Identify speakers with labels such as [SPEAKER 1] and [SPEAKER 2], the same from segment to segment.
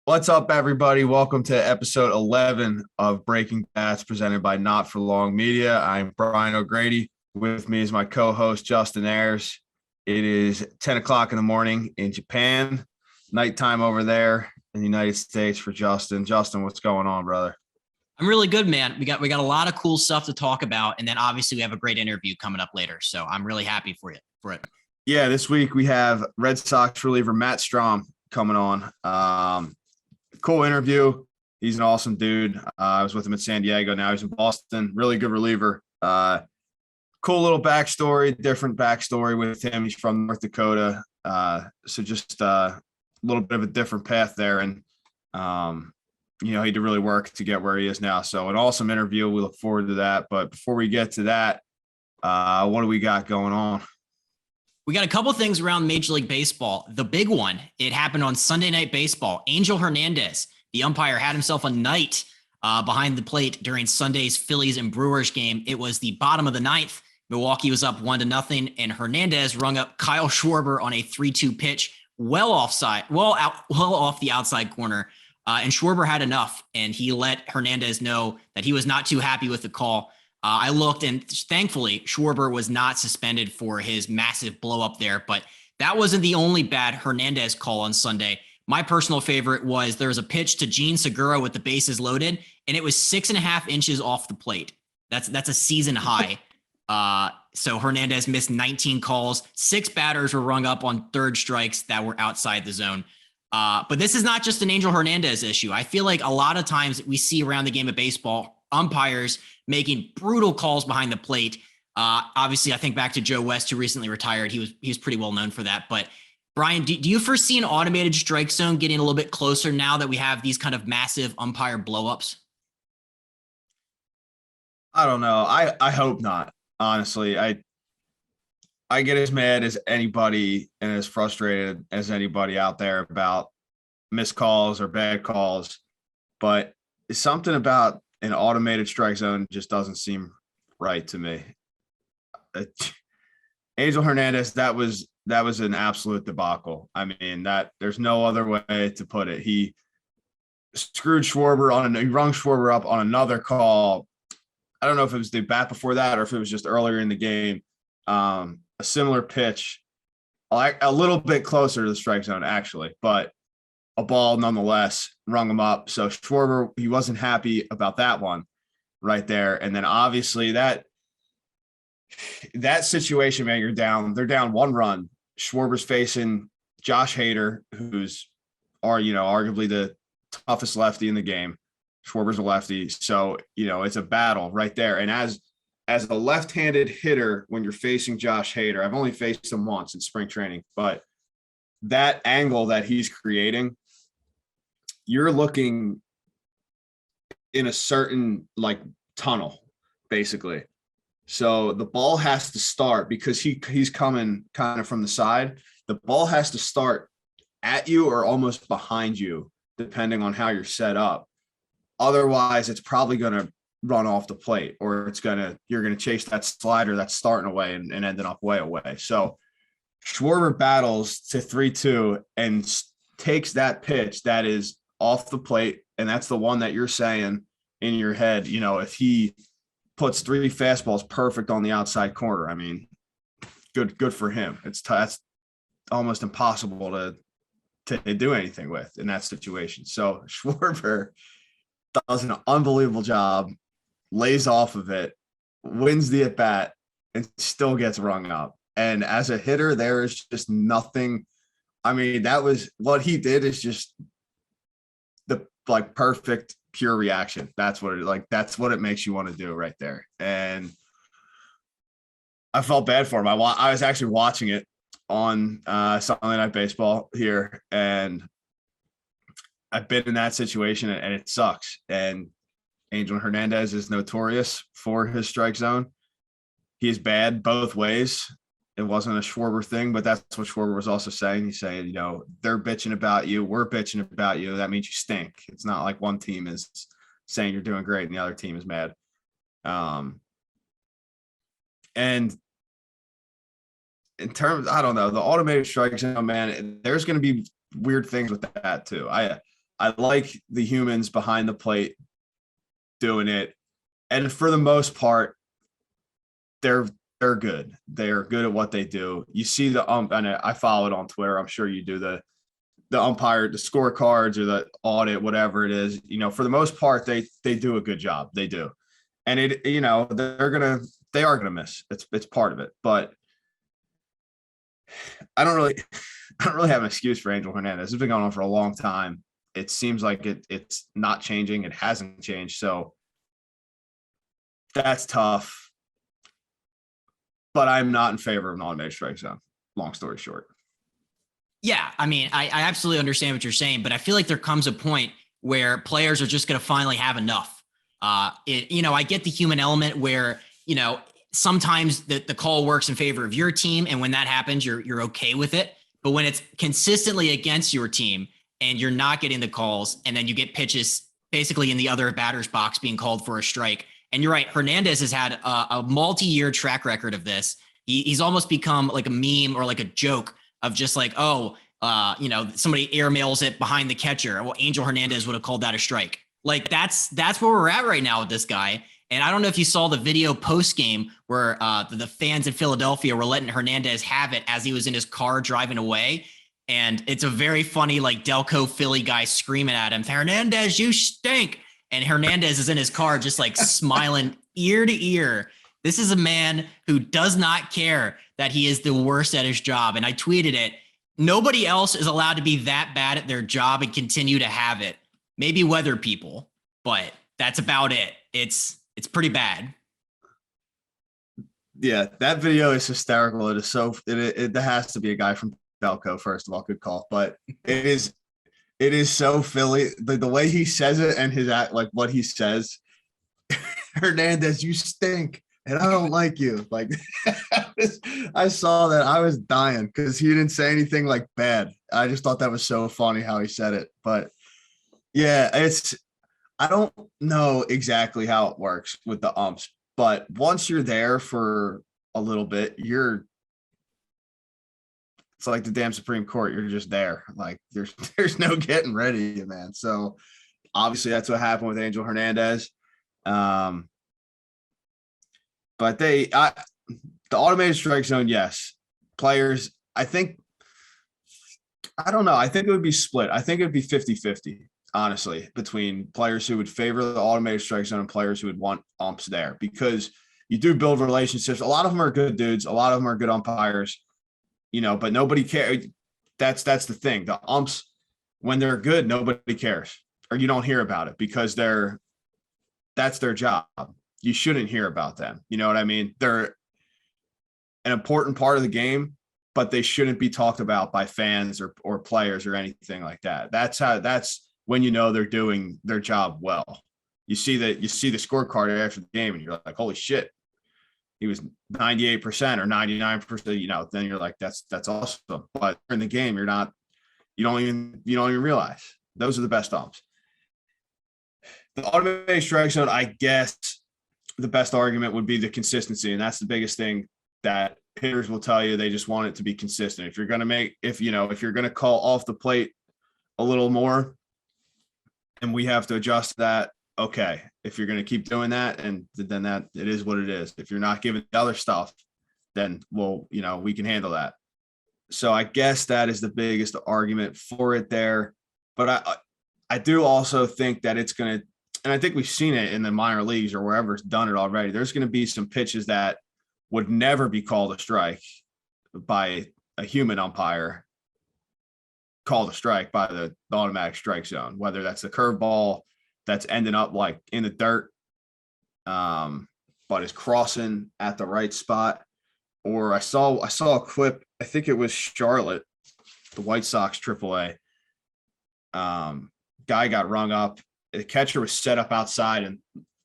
[SPEAKER 1] What's up, everybody? Welcome to episode 11 of Breaking Bats presented by Not For Long Media. I'm Brian O'Grady. With me is my co-host, Justin Ayers. It is 10 o'clock in the morning in Japan, nighttime over there in the United States for Justin. Justin, what's going on, brother?
[SPEAKER 2] I'm really good, man. We got a lot of cool stuff to talk about, and then obviously we have a great interview coming up later. So I'm really happy for it.
[SPEAKER 1] Yeah, this week we have Red Sox reliever Matt Strahm coming on. Cool interview. He's an awesome dude. I was with him in San Diego. Now he's in Boston. Really good reliever. Cool little backstory, different backstory with him. He's from North Dakota. So just a little bit of a different path there. And, he did really work to get where he is now. So an awesome interview. We look forward to that. But before we get to that, what do we got going on?
[SPEAKER 2] We got a couple things around Major League Baseball. The big one, it happened on Sunday Night Baseball. Angel Hernandez, the umpire, had himself a night behind the plate during Sunday's Phillies and Brewers game. It was the bottom of the ninth. Milwaukee was up 1-0, and Hernandez rung up Kyle Schwarber on a 3-2 pitch, well off the outside corner. And Schwarber had enough, and he let Hernandez know that he was not too happy with the call. I looked, and thankfully, Schwarber was not suspended for his massive blow up there. But that wasn't the only bad Hernandez call on Sunday. My personal favorite was there was a pitch to Gene Segura with the bases loaded, and it was 6.5 inches off the plate. That's a season high. So Hernandez missed 19 calls. 6 batters were rung up on third strikes that were outside the zone. But this is not just an Angel Hernandez issue. I feel like a lot of times we see around the game of baseball umpires making brutal calls behind the plate. Obviously, I think back to Joe West, who recently retired. He was pretty well known for that. But Brian, do you foresee an automated strike zone getting a little bit closer now that we have these kind of massive umpire blowups?
[SPEAKER 1] I don't know. I hope not. Honestly, I get as mad as anybody and as frustrated as anybody out there about missed calls or bad calls, but it's something about an automated strike zone just doesn't seem right to me. Angel Hernandez, that was an absolute debacle. I mean, that there's no other way to put it. He screwed Schwarber he rung Schwarber up on another call. I don't know if it was the bat before that or if it was just earlier in the game. A similar pitch, a little bit closer to the strike zone, actually, but a ball nonetheless rung him up. So Schwarber, he wasn't happy about that one right there. And then obviously that situation, man, they're down 1 run. Schwarber's facing Josh Hader, who's arguably the toughest lefty in the game. Schwarber's a lefty. So, it's a battle right there. And as a left-handed hitter, when you're facing Josh Hader, I've only faced him once in spring training, but that angle that he's creating, you're looking in a certain tunnel, basically. So the ball has to start because he's coming kind of from the side. The ball has to start at you or almost behind you, depending on how you're set up. Otherwise, it's probably going to run off the plate, or you're going to chase that slider that's starting away and ending up way away. So Schwarber battles to 3-2 and takes that pitch that is off the plate. And that's the one that you're saying in your head, if he puts 3 fastballs perfect on the outside corner, I mean, good for him. That's almost impossible to do anything with in that situation. So Schwarber does an unbelievable job, lays off of it, wins the at bat, and still gets rung up. And as a hitter, there is just nothing. I mean, that was what he did is just the perfect pure reaction. That's what it makes you want to do right there. And I felt bad for him. I was actually watching it on Sunday Night Baseball here, and I've been in that situation, and it sucks. And Angel Hernandez is notorious for his strike zone. He's bad both ways. It wasn't a Schwarber thing, but that's what Schwarber was also saying. He's saying, they're bitching about you. We're bitching about you. That means you stink. It's not like one team is saying you're doing great and the other team is mad. And in terms, I don't know, the automated strike zone, man, there's going to be weird things with that too. I I like the humans behind the plate doing it. And for the most part, they're good. They are good at what they do. You see the and I follow it on Twitter. I'm sure you do the umpire, the scorecards or the audit, whatever it is. For the most part, they do a good job. They do. And they are gonna miss. It's part of it. But I don't really have an excuse for Angel Hernandez. It's been going on for a long time. It seems like it's not changing. It hasn't changed. So that's tough. But I'm not in favor of an automated strike zone. Long story short.
[SPEAKER 2] Yeah, I mean, I absolutely understand what you're saying, but I feel like there comes a point where players are just going to finally have enough. I get the human element where, sometimes the call works in favor of your team. And when that happens, you're okay with it. But when it's consistently against your team and you're not getting the calls, and then you get pitches basically in the other batter's box being called for a strike. And you're right, Hernandez has had a multi-year track record of this. He's almost become like a meme or like a joke of just like, somebody airmails it behind the catcher. Well, Angel Hernandez would have called that a strike. Like that's where we're at right now with this guy. And I don't know if you saw the video post game where the fans in Philadelphia were letting Hernandez have it as he was in his car driving away. And it's a very funny, like Delco Philly guy screaming at him, "Hernandez, you stink." And Hernandez is in his car just like smiling ear to ear. This is a man who does not care that he is the worst at his job. And I tweeted it. Nobody else is allowed to be that bad at their job and continue to have it. Maybe weather people, but that's about it. It's pretty bad.
[SPEAKER 1] Yeah, that video is hysterical. It is so it has to be a guy from Delco, first of all. Good call. But it is so Philly. The way he says it and his act, like what he says, Hernandez, you stink. And I don't like you. Like I saw that. I was dying because he didn't say anything like bad. I just thought that was so funny how he said it. But yeah, I don't know exactly how it works with the umps, but once you're there for a little bit, it's like the damn Supreme Court. You're just there. Like there's no getting ready, man. So obviously that's what happened with Angel Hernandez. But the automated strike zone, yes. Players, I don't know. I think it would be split. I think it would be 50-50, honestly, between players who would favor the automated strike zone and players who would want umps there, because you do build relationships. A lot of them are good dudes. A lot of them are good umpires, but nobody cares. That's the thing. The umps, when they're good, nobody cares, or you don't hear about it because that's their job. You shouldn't hear about them. You know what I mean? They're an important part of the game, but they shouldn't be talked about by fans or players or anything like that. That's when they're doing their job well. You see the scorecard after the game and you're like, holy shit, he was 98% or 99%, then you're like, that's awesome. But in the game, you don't even realize those are the best umps. The automated strike zone, I guess the best argument would be the consistency. And that's the biggest thing that hitters will tell you. They just want it to be consistent. If you're going to call off the plate a little more and we have to adjust that, okay. If you're going to keep doing that, and then that it is what it is. If you're not giving the other stuff, then we can handle that. So I guess that is the biggest argument for it there. But I do also think that it's going to, and I think we've seen it in the minor leagues or wherever it's done it already. There's going to be some pitches that would never be called a strike by a human umpire, called a strike by the automatic strike zone, whether that's the curveball that's ending up like in the dirt, but is crossing at the right spot. Or I saw a clip, I think it was Charlotte, the White Sox AAA. Guy got rung up. The catcher was set up outside and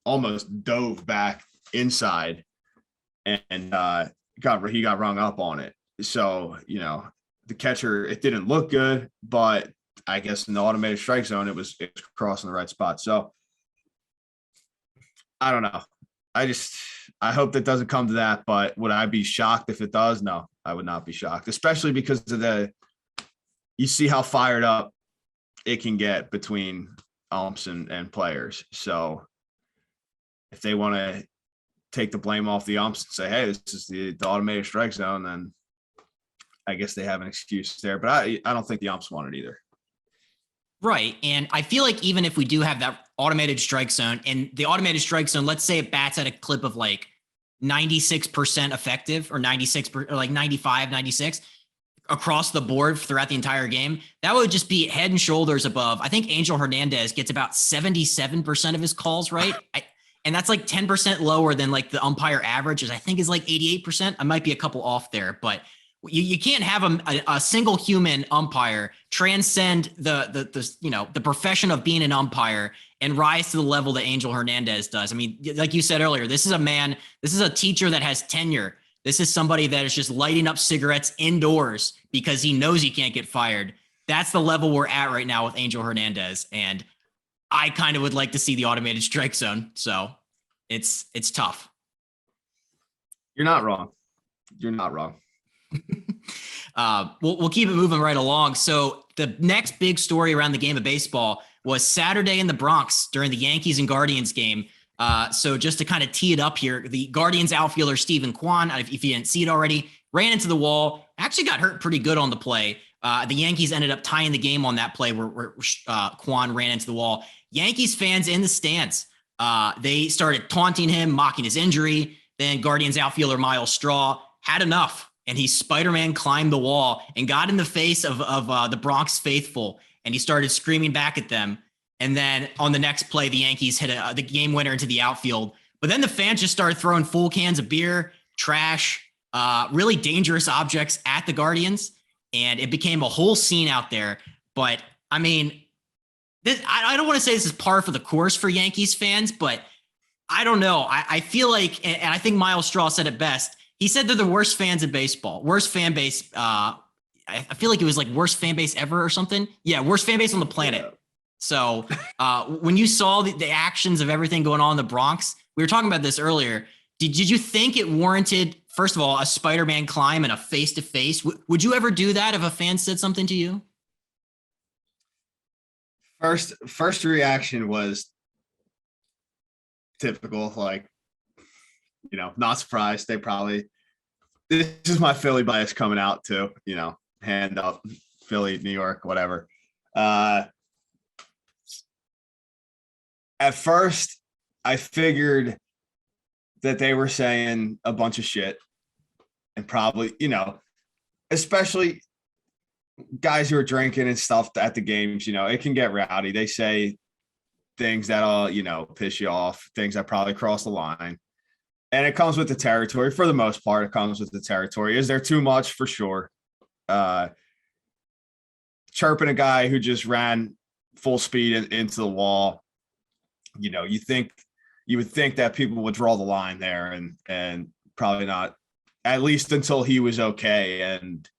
[SPEAKER 1] almost dove back inside, and he got rung up on it. So, the catcher, it didn't look good, but I guess in the automated strike zone, it was crossing the right spot. So I don't know. I hope that doesn't come to that, but would I be shocked if it does? No, I would not be shocked, especially because of you see how fired up it can get between umps and players. So if they want to take the blame off the umps and say, hey, this is the automated strike zone, then I guess they have an excuse there. But I don't think the umps want it either.
[SPEAKER 2] Right. And I feel like even if we do have that automated strike zone, and the automated strike zone, let's say it bats at a clip of like 96% effective, or 96 or like 95, 96 across the board throughout the entire game, that would just be head and shoulders above. I think Angel Hernandez gets about 77% of his calls right. And that's like 10% lower than like the umpire average, is I think is like 88%. I might be a couple off there, but you can't have a single human umpire transcend the profession of being an umpire and rise to the level that Angel Hernandez does. I mean, like you said earlier, this is a teacher that has tenure. This is somebody that is just lighting up cigarettes indoors because he knows he can't get fired. That's the level we're at right now with Angel Hernandez. And I kind of would like to see the automated strike zone. So it's tough.
[SPEAKER 1] You're not wrong. You're not wrong.
[SPEAKER 2] We'll keep it moving right along. So the next big story around the game of baseball was Saturday in the Bronx during the Yankees and Guardians game. So just to kind of tee it up here, the Guardians outfielder Steven Kwan, if you didn't see it already, ran into the wall, actually got hurt pretty good on the play. The Yankees ended up tying the game on that play where Kwan ran into the wall. Yankees fans in the stands, they started taunting him, mocking his injury. Then Guardians outfielder Miguel Strahm had enough, and he Spider-Man climbed the wall and got in the face of the Bronx faithful, and he started screaming back at them. And then on the next play, the Yankees hit the game winner into the outfield. But then the fans just started throwing full cans of beer, trash, really dangerous objects at the Guardians, and it became a whole scene out there. But I mean, I don't want to say this is par for the course for Yankees fans, but I don't know. I feel like, and I think Miguel Strahm said it best. He said they're the worst fans in baseball, worst fan base. I feel like it was like worst fan base ever or something. Yeah, worst fan base on the planet. Yeah. So when you saw the actions of everything going on in the Bronx, we were talking about this earlier. Did you think it warranted, first of all, a Spider-Man climb and a face-to-face? Would you ever do that if a fan said something to you?
[SPEAKER 1] First reaction was typical, like, not surprised. This is my Philly bias coming out too, hand up Philly, New York, whatever. At first I figured that they were saying a bunch of shit, and probably, especially guys who are drinking and stuff at the games, it can get rowdy. They say things that'll, piss you off, things that probably cross the line. And it comes with the territory. For the most part, it comes with the territory. Is there too much? For sure. Chirping a guy who just ran full speed into the wall, you would think that people would draw the line there, and probably not, at least until he was okay and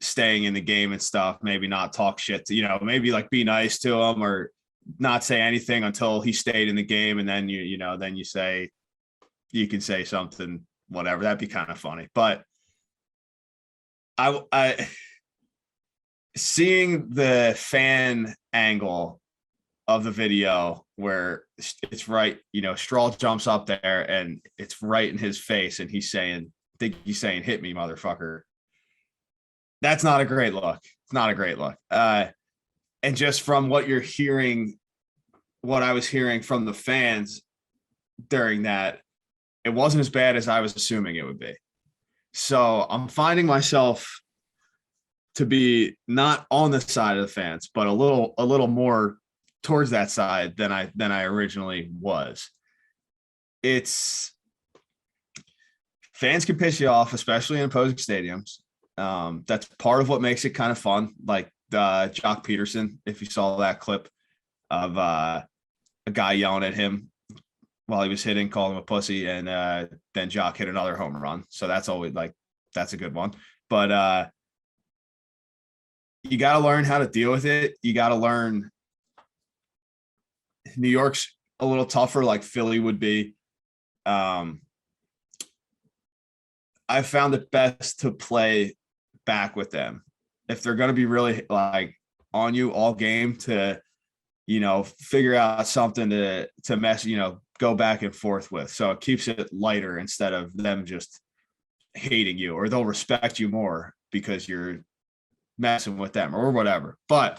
[SPEAKER 1] staying in the game and stuff. Maybe not talk shit to, maybe like be nice to him or not say anything until he stayed in the game. And then you can say something, whatever. That'd be kind of funny. But I seeing the fan angle of the video where it's right, Straw jumps up there and it's right in his face, and he's saying, hit me, motherfucker. That's not a great look. It's not a great look. And just from what you're hearing, what I was hearing from the fans during that, it wasn't as bad as I was assuming it would be. So I'm finding myself to be not on the side of the fans, but a little more towards that side than I originally was. It's fans can piss you off, especially in opposing stadiums. That's part of what makes it kind of fun. Like Jock Peterson, if you saw that clip of a guy yelling at him while he was hitting, calling him a pussy, and then Jock hit another home run. So that's always that's a good one. But you got to learn how to deal with it. You got to learn. New York's a little tougher, like Philly would be. I found it best to play back with them. If they're going to be really on you all game to, figure out something to mess, go back and forth with. So it keeps it lighter instead of them just hating you, or they'll respect you more because you're messing with them or whatever. But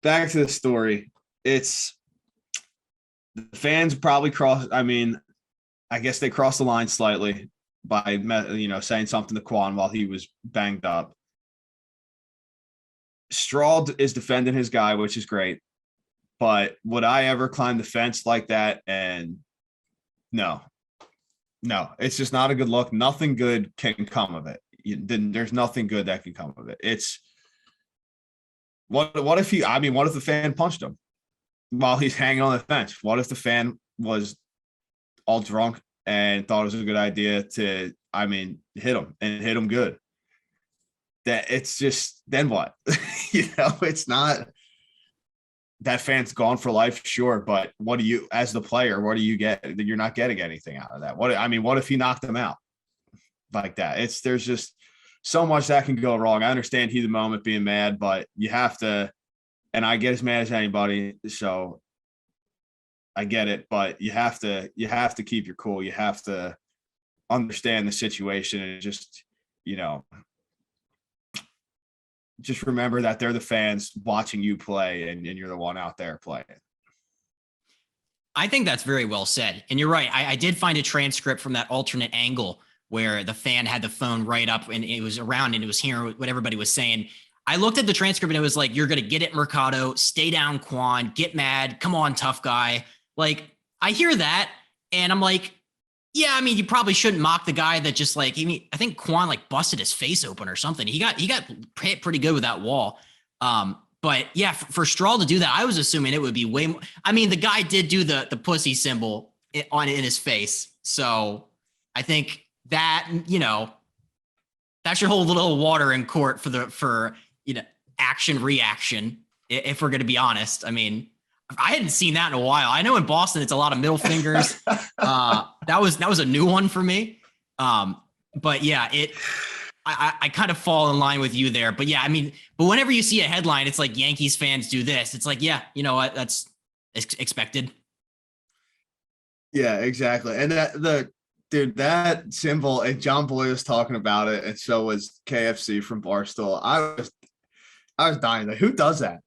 [SPEAKER 1] back to the story. It's the fans probably I guess they crossed the line slightly by, saying something to Quan while he was banged up. Strahm is defending his guy, which is great. But would I ever climb the fence like that? And no, it's just not a good look. Nothing good can come of it. There's nothing good that can come of it. It's what if the fan punched him while he's hanging on the fence? What if the fan was all drunk and thought it was a good idea to, hit him good? That it's just, then what? It's not, that fan's gone for life, sure, but what do you, as the player, what do you get? You're not getting anything out of that. What if he knocked him out like that? There's just so much that can go wrong. I understand heat of the moment being mad, but you have to, and I get as mad as anybody, so I get it, but you have to keep your cool. You have to understand the situation and just remember that they're the fans watching you play, and you're the one out there playing.
[SPEAKER 2] I think that's very well said. And you're right. I did find a transcript from that alternate angle where the fan had the phone right up and it was around and it was hearing what everybody was saying. I looked at the transcript and it was like, you're going to get it, Mercado, stay down, Quan, get mad. Come on, tough guy. Like, I hear that and I'm like, yeah, you probably shouldn't mock the guy that just I think Quan busted his face open or something. He got hit pretty good with that wall. But yeah, for Strahm to do that, I was assuming it would be way more. The guy did do the pussy symbol in his face. So I think that, that should hold a little water in court for action reaction. If we're going to be honest, I hadn't seen that in a while. I know in Boston, it's a lot of middle fingers. That was a new one for me. But yeah, I kind of fall in line with you there. But yeah, but whenever you see a headline, it's like Yankees fans do this. It's like, yeah, you know what? That's expected.
[SPEAKER 1] Yeah, exactly. And that symbol, and John Boy was talking about it, and so was KFC from Barstool. I was dying. Who does that?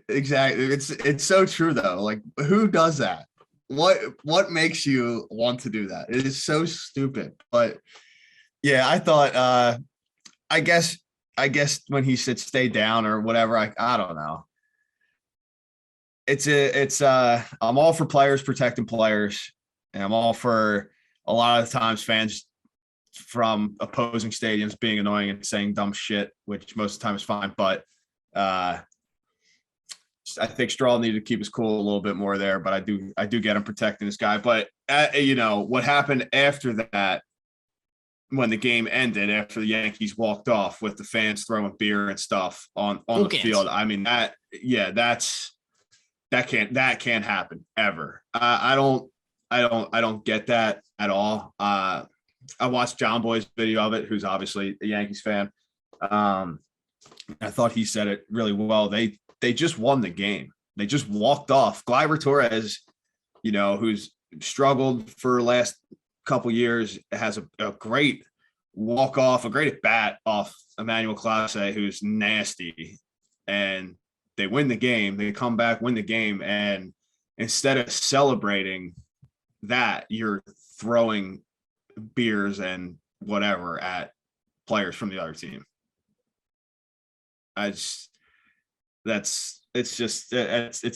[SPEAKER 1] Exactly. It's so true though. Who does that? What makes you want to do that? It is so stupid. But yeah, I thought I guess when he said stay down or whatever, I don't know. I'm all for players protecting players, and I'm all for a lot of the times fans from opposing stadiums being annoying and saying dumb shit, which most of the time is fine. But I think Strahm needed to keep his cool a little bit more there, but I do get him protecting this guy. But what happened after that, when the game ended, after the Yankees walked off with the fans throwing beer and stuff on the field, that can't happen ever. I don't get that at all. I watched John Boy's video of it, who's obviously a Yankees fan. I thought he said it really well. They just won the game. They just walked off. Gleyber Torres, who's struggled for the last couple years, has a great walk-off, a great at-bat off Emmanuel Clase, who's nasty. And they win the game. They come back, win the game. And instead of celebrating that, you're throwing beers and whatever at players from the other team. It's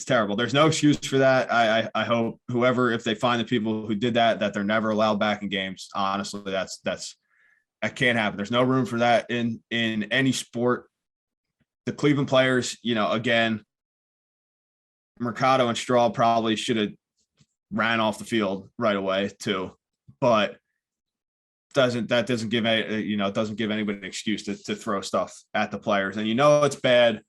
[SPEAKER 1] terrible. There's no excuse for that. I hope if they find the people who did that they're never allowed back in games. Honestly, that can't happen. There's no room for that in any sport. The Cleveland players, again, Mercado and Strahm probably should have ran off the field right away too, but doesn't give anybody an excuse to throw stuff at the players. And it's bad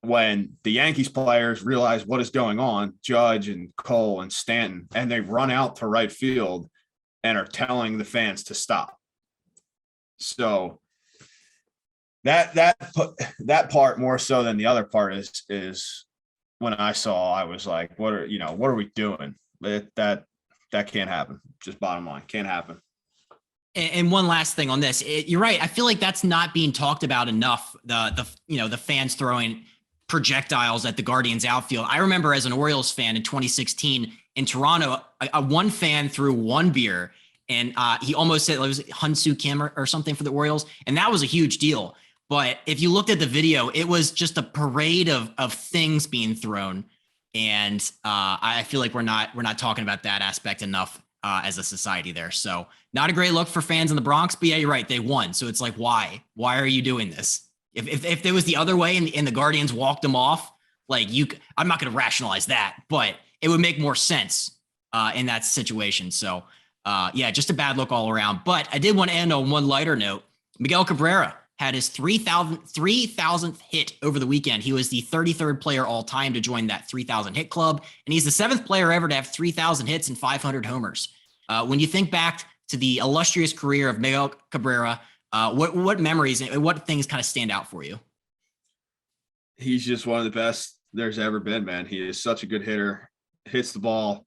[SPEAKER 1] when the Yankees players realize what is going on, Judge and Cole and Stanton, and they run out to right field and are telling the fans to stop. So that part more so than the other part is when I was like, what are we doing? That can't happen. Just bottom line, can't happen.
[SPEAKER 2] And one last thing on this, you're right. I feel like that's not being talked about enough. The fans throwing projectiles at the Guardians outfield. I remember as an Orioles fan in 2016 in Toronto, a one fan threw one beer and he almost said it was Hyun-Soo Kim or something for the Orioles, and that was a huge deal. But if you looked at the video, it was just a parade of things being thrown, and I feel like we're not talking about that aspect enough as a society there. So not a great look for fans in the Bronx, but yeah, you're right. They won. So it's like, why are you doing this? If it was the other way and the Guardians walked them off, I'm not going to rationalize that, but it would make more sense in that situation. So yeah, just a bad look all around. But I did want to end on one lighter note. Miguel Cabrera had his 3,000th hit over the weekend. He was the 33rd player all time to join that 3,000 hit club. And he's the 7th player ever to have 3,000 hits and 500 homers. When you think back to the illustrious career of Miguel Cabrera, what memories and what things kind of stand out for you?
[SPEAKER 1] He's just one of the best there's ever been, man. He is such a good hitter, hits the ball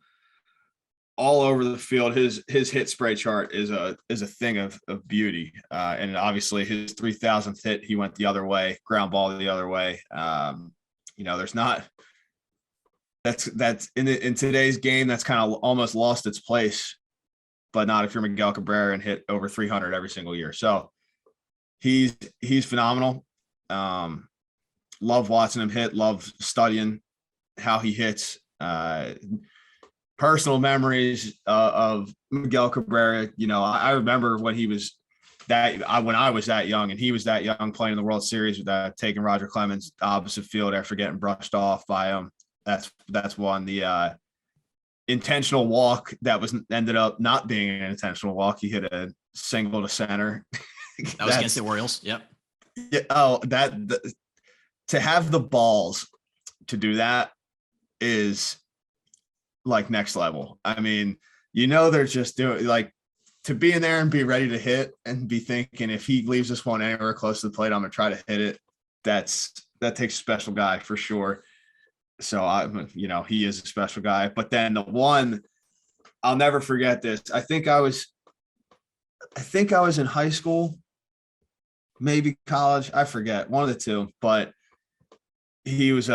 [SPEAKER 1] all over the field. His hit spray chart is a thing of beauty. And obviously his 3,000th hit, he went the other way, ground ball the other way. There's not, that's in today's game, that's kind of almost lost its place, but not if you're Miguel Cabrera and hit over 300 every single year. So he's phenomenal. Love watching him hit, love studying how he hits. Personal memories of Miguel Cabrera. I remember when he was when I was that young and he was that young playing in the World Series with taking Roger Clemens opposite field after getting brushed off by him. That's one. The intentional walk that ended up not being an intentional walk. He hit a single to center.
[SPEAKER 2] That was against the Orioles. Yep.
[SPEAKER 1] Yeah. To have the balls to do that is like next level. I mean, they're just doing like to be in there and be ready to hit and be thinking if he leaves this one anywhere close to the plate, I'm going to try to hit it. That takes a special guy for sure. So he is a special guy, but then the one I'll never forget this. I think I was in high school, maybe college. I forget, one of the two, but he was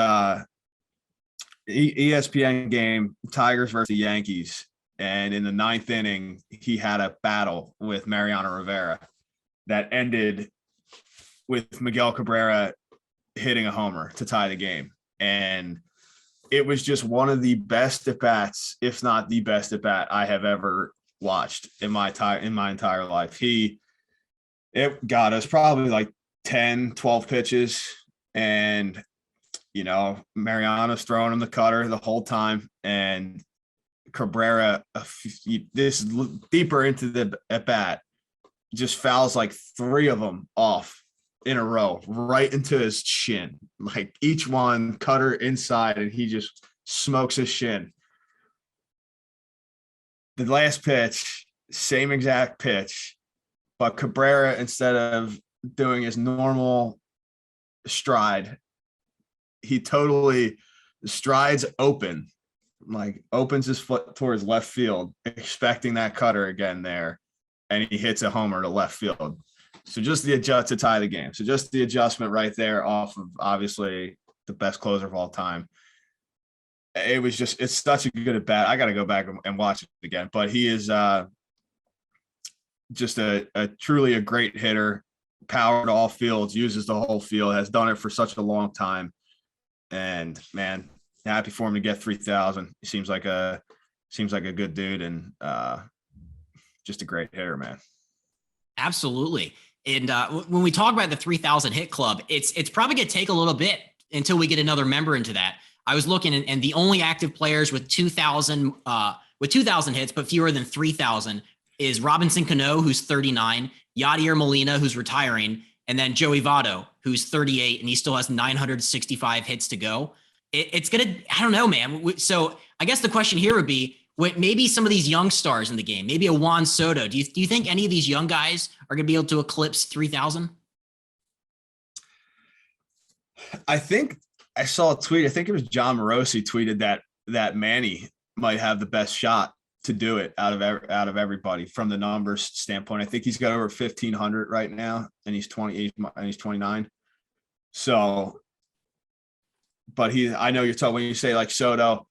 [SPEAKER 1] ESPN game, Tigers versus the Yankees. And in the 9th inning, he had a battle with Mariano Rivera that ended with Miguel Cabrera hitting a homer to tie the game. And it was just one of the best at bats, if not the best at bat I have ever watched in my entire life. It got us probably like 10, 12 pitches. And Mariano's throwing him the cutter the whole time, and Cabrera, this deeper into the at bat, just fouls like 3 of them off in a row, right into his shin, like each one cutter inside, and he just smokes his shin. The last pitch, same exact pitch, but Cabrera, instead of doing his normal stride, he totally strides open, like opens his foot towards left field, expecting that cutter again there, and he hits a homer to left field. So just the adjust to tie the game. So just the adjustment right there off of obviously the best closer of all time. It's such a good at bat. I got to go back and watch it again, but he is just a truly a great hitter, power to all fields, uses the whole field, has done it for such a long time. And man, happy for him to get 3,000. He seems like a good dude and just a great hitter, man.
[SPEAKER 2] Absolutely. And when we talk about the 3,000 hit club, it's probably going to take a little bit until we get another member into that. I was looking, and the only active players with 2,000 hits, but fewer than 3,000, is Robinson Cano, who's 39, Yadier Molina, who's retiring, and then Joey Votto, who's 38, and he still has 965 hits to go. It's going to, I don't know, man. So I guess the question here would be, maybe some of these young stars in the game, maybe a Juan Soto. Do you think any of these young guys are going to be able to eclipse 3,000?
[SPEAKER 1] I think I saw a tweet. I think it was John Morosi tweeted that Manny might have the best shot to do it out of everybody from the numbers standpoint. I think he's got over 1,500 right now, and he's 28 and he's 29. So, but I know you're talking when you say like Soto.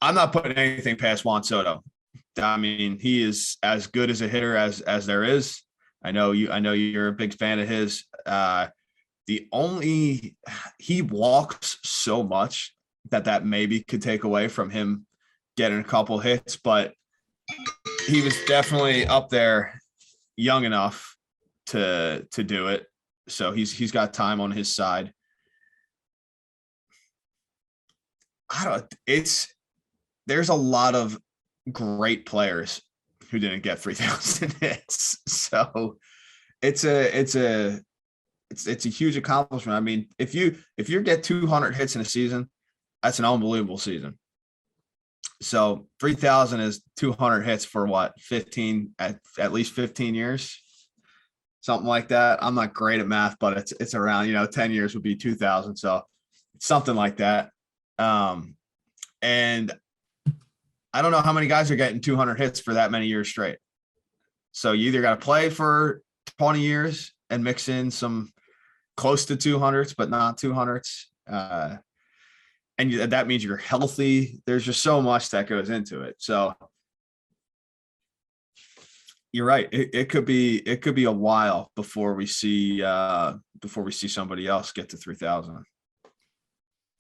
[SPEAKER 1] I'm not putting anything past Juan Soto. I mean, he is as good as a hitter as there is. I know you're a big fan of his. He walks so much that maybe could take away from him getting a couple hits, but he was definitely up there young enough to do it. So he's got time on his side. There's a lot of great players who didn't get 3,000 hits. So it's a huge accomplishment. I mean, if you get 200 hits in a season, that's an unbelievable season. So 3,000 is 200 hits for what, 15 at least 15 years, something like that. I'm not great at math, but it's around 10 years would be 2,000, so something like that. And I don't know how many guys are getting 200 hits for that many years straight. So you either got to play for 20 years and mix in some close to 200s, but not 200s. And that means you're healthy. There's just so much that goes into it. So you're right. It could be a while before we see somebody else get to 3,000.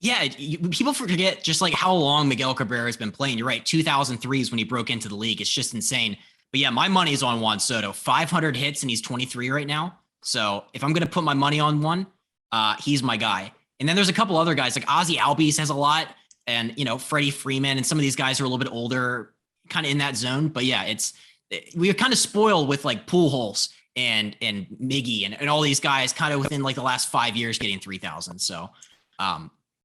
[SPEAKER 2] Yeah, people forget just like how long Miguel Cabrera has been playing. You're right. 2003 is when he broke into the league. It's just insane. But yeah, my money is on Juan Soto. 500 hits and he's 23 right now. So if I'm going to put my money on one, he's my guy. And then there's a couple other guys like Ozzie Albies has a lot, and Freddie Freeman and some of these guys are a little bit older, kind of in that zone. But yeah, we are kind of spoiled with like Pujols and Miggy and all these guys kind of within like the last 5 years getting 3,000. So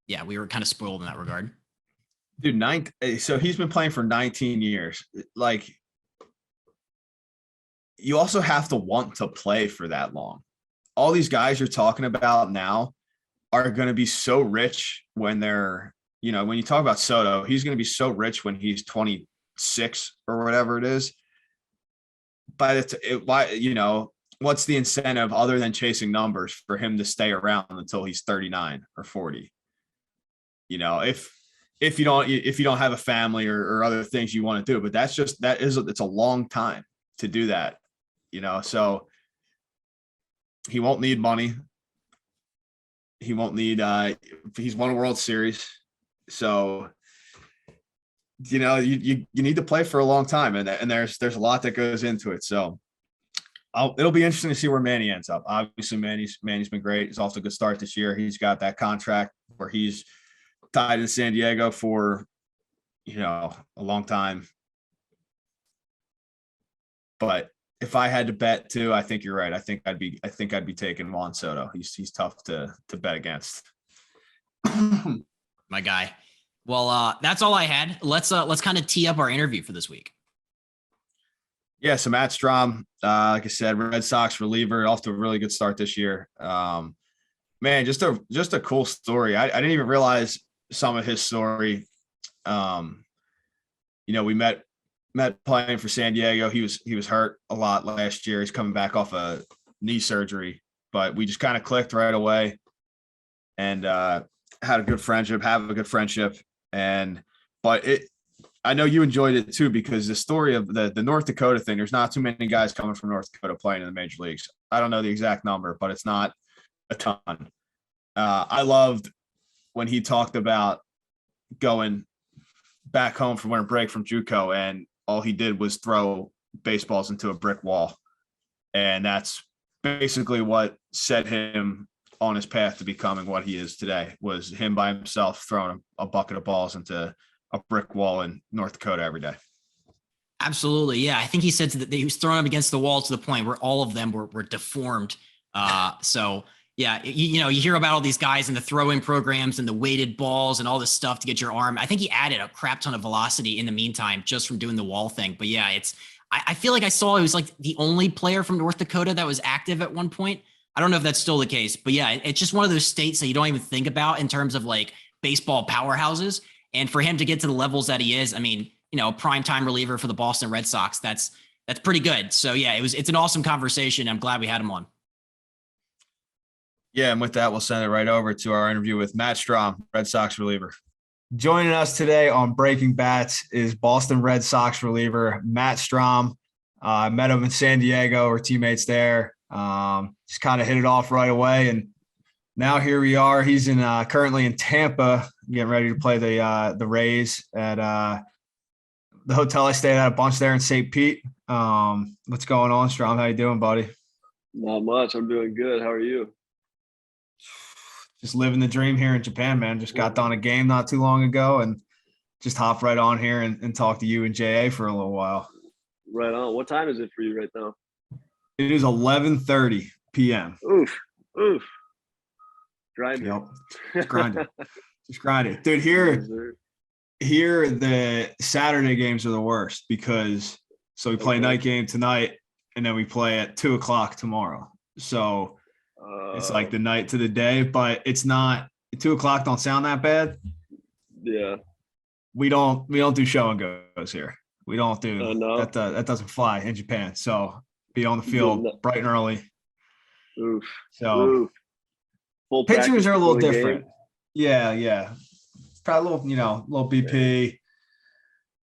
[SPEAKER 2] yeah, we were kind of spoiled in that regard.
[SPEAKER 1] Dude, so he's been playing for 19 years. Like, you also have to want to play for that long. All these guys you're talking about now are going to be so rich when they're, when you talk about Soto, he's going to be so rich when he's 26 or whatever it is. But what's the incentive other than chasing numbers for him to stay around until he's 39 or 40? If you don't have a family or other things you want to do, but it's a long time to do that, so he won't need money. He won't need, he's won a World Series. So, you need to play for a long time, and there's a lot that goes into it. So it'll be interesting to see where Manny ends up. Obviously Manny's been great. He's off to a good start this year. He's got that contract where he's tied in San Diego for, a long time. But if I had to bet too, I think you're right. I think I'd be taking Juan Soto. He's tough to bet against.
[SPEAKER 2] My guy. Well, that's all I had. Let's kind of tee up our interview for this week.
[SPEAKER 1] Yeah, so Matt Strahm, like I said, Red Sox reliever, off to a really good start this year. Man, just a cool story. I didn't even realize some of his story. We met playing for San Diego. He was hurt a lot last year. He's coming back off a knee surgery, but we just kind of clicked right away and have a good friendship. But I know you enjoyed it too, because the story of the North Dakota thing, there's not too many guys coming from North Dakota playing in the major leagues. I don't know the exact number, but it's not a ton. I loved when he talked about going back home from winter break from JUCO, and all he did was throw baseballs into a brick wall. And that's basically what set him on his path to becoming what he is today, was him by himself throwing a bucket of balls into a brick wall in North Dakota every day.
[SPEAKER 2] Absolutely. Yeah. I think he said that he was throwing them against the wall to the point where all of them were deformed. So yeah, you hear about all these guys in the throw-in programs and the weighted balls and all this stuff to get your arm. I think he added a crap ton of velocity in the meantime, just from doing the wall thing. But yeah, I feel like I saw it was like the only player from North Dakota that was active at one point. I don't know if that's still the case, but yeah, it's just one of those states that you don't even think about in terms of like baseball powerhouses. And for him to get to the levels that he is, I mean, primetime reliever for the Boston Red Sox, that's pretty good. So yeah, it's an awesome conversation. I'm glad we had him on.
[SPEAKER 1] Yeah, and with that, we'll send it right over to our interview with Matt Strahm, Red Sox reliever. Joining us today on Breaking Bats is Boston Red Sox reliever Matt Strahm. I met him in San Diego. We're teammates there. Just kind of hit it off right away, and now here we are. He's currently in Tampa, getting ready to play the Rays at the hotel I stayed at a bunch there in St. Pete. What's going on, Strahm? How you doing, buddy?
[SPEAKER 3] Not much. I'm doing good. How are you?
[SPEAKER 1] Just living the dream here in Japan, man. Just got done a game not too long ago and just hopped right on here and talk to you and JA for a little while.
[SPEAKER 3] Right on. What time is it for you right now?
[SPEAKER 1] It is 11:30 p.m.
[SPEAKER 3] Oof. Grinding.
[SPEAKER 1] Yep. Just grinding. Just grinding. Dude, here the Saturday games are the worst because we play night game tonight and then we play at 2:00 tomorrow. So it's like the night to the day, but it's not 2:00 don't sound that bad.
[SPEAKER 3] Yeah.
[SPEAKER 1] We don't do show and goes here. We don't do
[SPEAKER 3] no.
[SPEAKER 1] that doesn't fly in Japan. So be on the field bright and early.
[SPEAKER 3] Oof.
[SPEAKER 1] So
[SPEAKER 3] Oof. Full
[SPEAKER 1] pitchers are a little
[SPEAKER 3] game.
[SPEAKER 1] different. Yeah. Probably a little BP.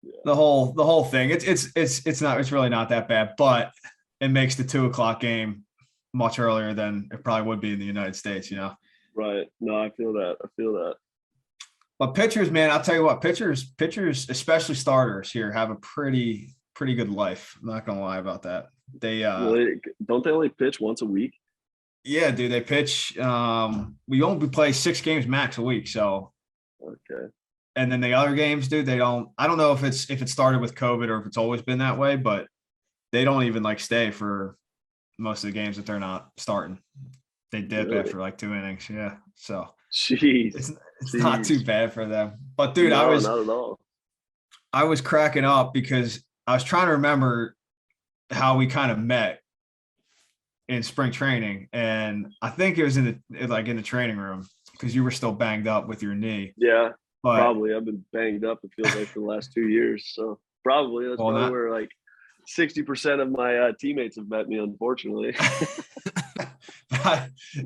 [SPEAKER 3] Yeah.
[SPEAKER 1] The whole thing. It's really not that bad, but it makes the 2:00 game much earlier than it probably would be in the United States,
[SPEAKER 3] Right. No, I feel that.
[SPEAKER 1] But pitchers, man, I'll tell you what, pitchers, especially starters here, have a pretty good life. I'm not gonna lie about that. They
[SPEAKER 3] don't they only pitch once a week?
[SPEAKER 1] Yeah, dude, they pitch. We only play 6 games max a week, so
[SPEAKER 3] okay.
[SPEAKER 1] And then the other games, dude, they don't. I don't know if it started with COVID or if it's always been that way, but they don't even stay for most of the games that they're not starting. They dip after 2 innings. Yeah, so
[SPEAKER 3] jeez,
[SPEAKER 1] it's not too bad for them. But dude,
[SPEAKER 3] no, not at all.
[SPEAKER 1] I was cracking up because I was trying to remember how we kind of met in spring training, and I think it was in the training room because you were still banged up with your knee.
[SPEAKER 3] Yeah, probably. I've been banged up. It feels like for the last 2 years. So probably that's where 60% of my teammates have met me, unfortunately.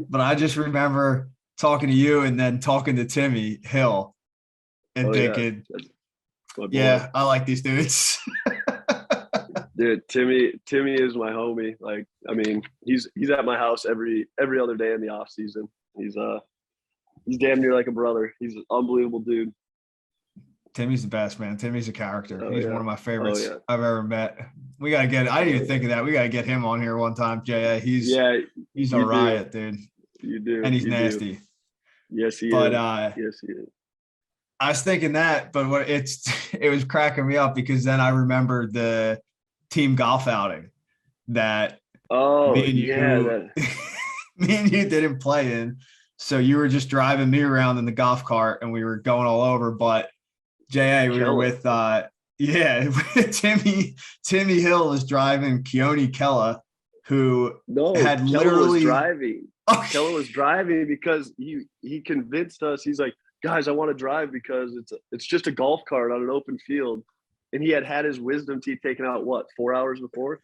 [SPEAKER 1] But I just remember talking to you and then talking to Timmy Hill and thinking, yeah, I like these dudes.
[SPEAKER 3] Dude, Timmy is my homie. He's at my house every other day in the off season. He's damn near like a brother. He's an unbelievable dude.
[SPEAKER 1] Timmy's the best, man. Timmy's a character. He's one of my favorites I've ever met. We gotta get. I didn't even think of that. We gotta get him on here one time, J.A. He's a riot, dude.
[SPEAKER 3] You do,
[SPEAKER 1] and he's nasty.
[SPEAKER 3] Yes, he is. Yes, he is.
[SPEAKER 1] I was thinking that, but it was cracking me up because then I remembered the team golf outing that me and you didn't play in. So you were just driving me around in the golf cart and we were going all over. But JA, we were with Timmy Hill was driving Keone Kella, who had
[SPEAKER 3] Kella
[SPEAKER 1] literally
[SPEAKER 3] was driving. Kella was driving because he convinced us. He's like, guys, I want to drive because it's just a golf cart on an open field. And he had his wisdom teeth taken out, 3 hours before?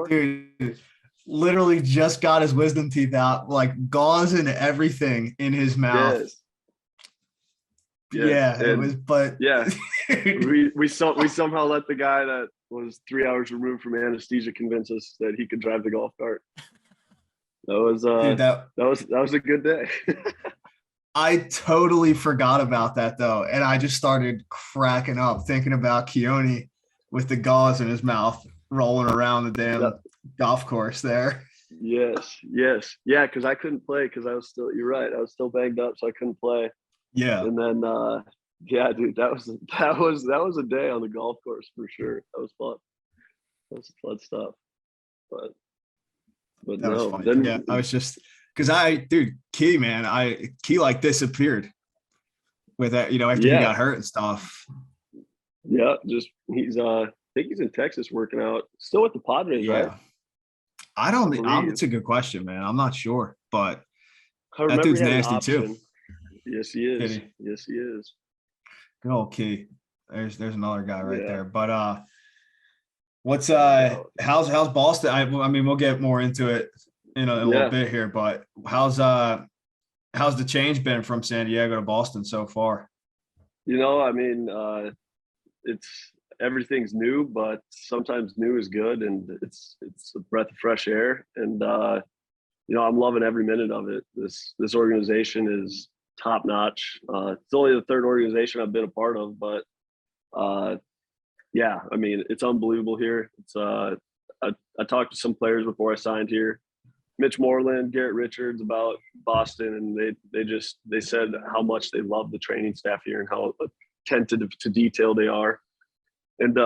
[SPEAKER 1] Dude, literally just got his wisdom teeth out, gauze and everything in his mouth.
[SPEAKER 3] Yes.
[SPEAKER 1] Yeah, it was, but
[SPEAKER 3] yeah, we somehow let the guy that was 3 hours removed from anesthesia convince us that he could drive the golf cart. That was that was a good day.
[SPEAKER 1] I totally forgot about that though, and I just started cracking up thinking about Keone with the gauze in his mouth, rolling around the damn golf course there.
[SPEAKER 3] Yes, yeah, because I couldn't play because I was still. You're right, I was still banged up, so I couldn't play.
[SPEAKER 1] Yeah,
[SPEAKER 3] and then dude, that was a day on the golf course for sure. That was fun. That was fun stuff. But
[SPEAKER 1] that
[SPEAKER 3] no,
[SPEAKER 1] was funny. Yeah, I was just. Because Key disappeared with that, after he got hurt and stuff.
[SPEAKER 3] Yeah, just he's I think he's in Texas working out, still with the Padres, right?
[SPEAKER 1] I don't
[SPEAKER 3] believe.
[SPEAKER 1] it's a good question, man. I'm not sure, but
[SPEAKER 3] I
[SPEAKER 1] that
[SPEAKER 3] remember
[SPEAKER 1] dude's
[SPEAKER 3] he had an
[SPEAKER 1] nasty too.
[SPEAKER 3] option. Yes, he is.
[SPEAKER 1] Kitty.
[SPEAKER 3] Yes, he is.
[SPEAKER 1] Good old Key. There's another guy right
[SPEAKER 3] Yeah.
[SPEAKER 1] there. But what's
[SPEAKER 3] doubt.
[SPEAKER 1] how's Boston? I mean, we'll get more into it in a little bit here, but how's the change been from San Diego to Boston so far?
[SPEAKER 3] I mean, it's everything's new, but sometimes new is good, and it's a breath of fresh air. And I'm loving every minute of it. This organization is top notch. It's only the third organization I've been a part of, but yeah, I mean, it's unbelievable here. It's I talked to some players before I signed here, Mitch Moreland, Garrett Richards, about Boston, and they said how much they love the training staff here and how attentive to detail they are. And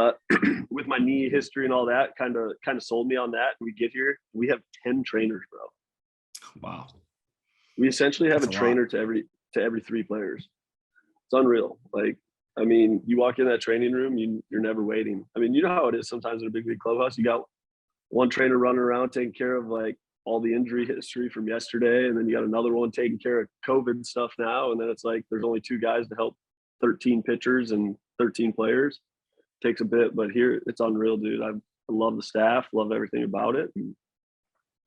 [SPEAKER 3] with my knee history and all that, kind of sold me on that. We get here, we have 10 trainers, bro.
[SPEAKER 1] Wow.
[SPEAKER 3] We essentially have
[SPEAKER 1] That's
[SPEAKER 3] a
[SPEAKER 1] a
[SPEAKER 3] trainer to every 3 players. It's unreal. Like, I mean, you walk in that training room, you're never waiting. I mean, you know how it is sometimes in a big league clubhouse. You got one trainer running around taking care of like all the injury history from yesterday, and then you got another one taking care of COVID stuff now, and then it's like there's only 2 guys to help 13 pitchers and 13 players. It takes a bit, but here it's unreal, dude. I love the staff, love everything about it. And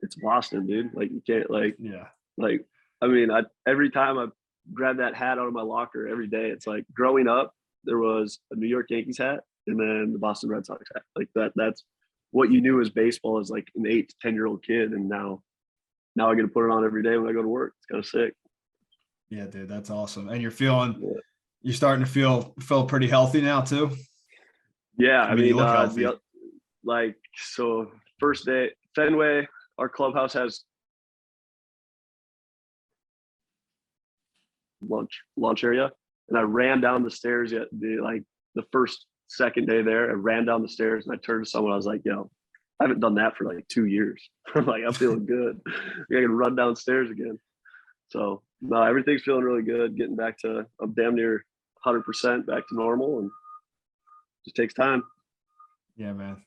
[SPEAKER 3] it's Boston, dude. Like, you can't like I mean, every time I grab that hat out of my locker every day, it's like growing up, there was a New York Yankees hat and then the Boston Red Sox hat. Like that's what you knew as baseball as like an 8 to 10-year-old kid. And now I get to put it on every day when I go to work. It's kind of sick.
[SPEAKER 1] Yeah, dude, that's awesome. And you're starting to feel pretty healthy now too.
[SPEAKER 3] Yeah, I mean,
[SPEAKER 1] you look healthy.
[SPEAKER 3] So first day, Fenway, our clubhouse has lunch area, and I ran down the stairs the second day there. I ran down the stairs and I turned to someone. I was like, yo, I haven't done that for like 2 years. I'm like, I'm feeling good. I can run downstairs again. So no, everything's feeling really good. Getting back to, I'm damn near 100% back to normal, and it just takes time.
[SPEAKER 1] Yeah, man.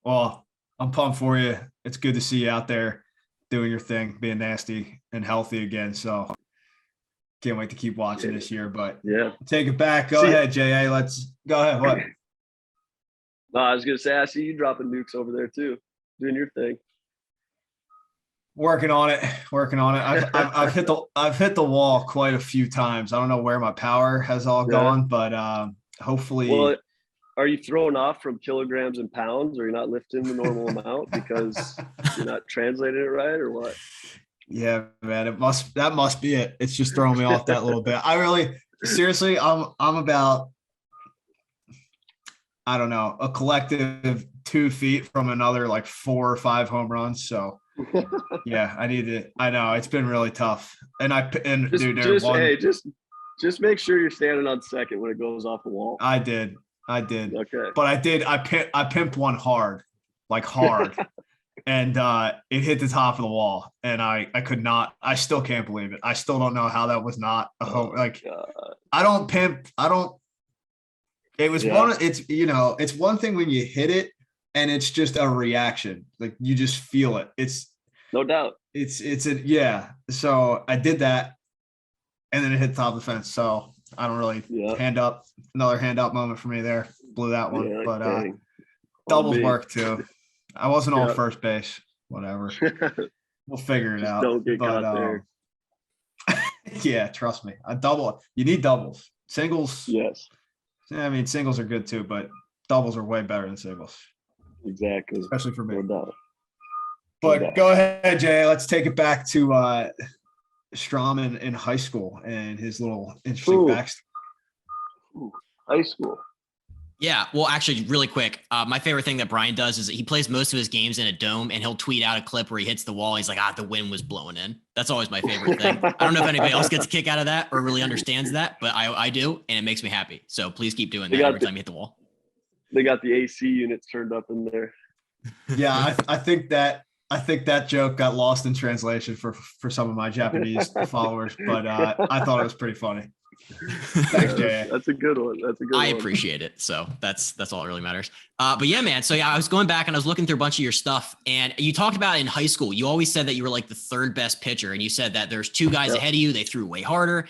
[SPEAKER 1] Well, I'm pumped for you. It's good to see you out there doing your thing, being nasty and healthy again. So can't wait to keep watching this year, but
[SPEAKER 3] yeah,
[SPEAKER 1] take it back. Go ahead, JA. Let's go ahead. What?
[SPEAKER 3] No, I was going to say, I see you dropping nukes over there too, doing your thing.
[SPEAKER 1] Working on it. I've hit the wall quite a few times. I don't know where my power has all gone, but hopefully.
[SPEAKER 3] Well, are you thrown off from kilograms and pounds, or you're not lifting the normal amount because you're not translating it right, or what?
[SPEAKER 1] Yeah, man, that must be it. It's just throwing me off that little bit. I really, seriously, I'm about, I don't know, a collective 2 feet from another like 4 or 5 home runs. So yeah, I know it's been really tough. And
[SPEAKER 3] just make sure you're standing on second when it goes off the wall.
[SPEAKER 1] I did.
[SPEAKER 3] Okay.
[SPEAKER 1] But I pimped one hard. And it hit the top of the wall, and I could not. I still can't believe it. I still don't know how that was not a home. Like, I don't pimp. I don't. It was one. It's one thing when you hit it, and it's just a reaction. Like, you just feel it. It's
[SPEAKER 3] no doubt.
[SPEAKER 1] So I did that, and then it hit the top of the fence. So I don't really another hand up moment for me there. Blew that one, but doubles work too. I wasn't on first base. Whatever. We'll figure it out.
[SPEAKER 3] Don't get caught there.
[SPEAKER 1] Yeah, trust me. You need doubles. Singles.
[SPEAKER 3] Yes.
[SPEAKER 1] Yeah, I mean, singles are good too, but doubles are way better than singles.
[SPEAKER 3] Exactly.
[SPEAKER 1] Especially for me.
[SPEAKER 3] No doubt.
[SPEAKER 1] But go ahead, Jay. Let's take it back to Strahm in high school and his little interesting backstory.
[SPEAKER 3] High school.
[SPEAKER 2] Yeah, well, actually, really quick, my favorite thing that Brian does is he plays most of his games in a dome, and he'll tweet out a clip where he hits the wall. He's like, the wind was blowing in. That's always my favorite thing. I don't know if anybody else gets a kick out of that or really understands that, but I do, and it makes me happy. So please keep doing that every time you hit the wall.
[SPEAKER 3] They got the AC units turned up in there.
[SPEAKER 1] Yeah, I think that joke got lost in translation for some of my Japanese followers, but I thought it was pretty funny. Thanks, Jay.
[SPEAKER 3] That's a good one.
[SPEAKER 2] I appreciate it. So that's all that really matters. But yeah, man. So yeah, I was going back and I was looking through a bunch of your stuff, and you talked about in high school, you always said that you were like the third best pitcher, and you said that there's two guys ahead of you. They threw way harder.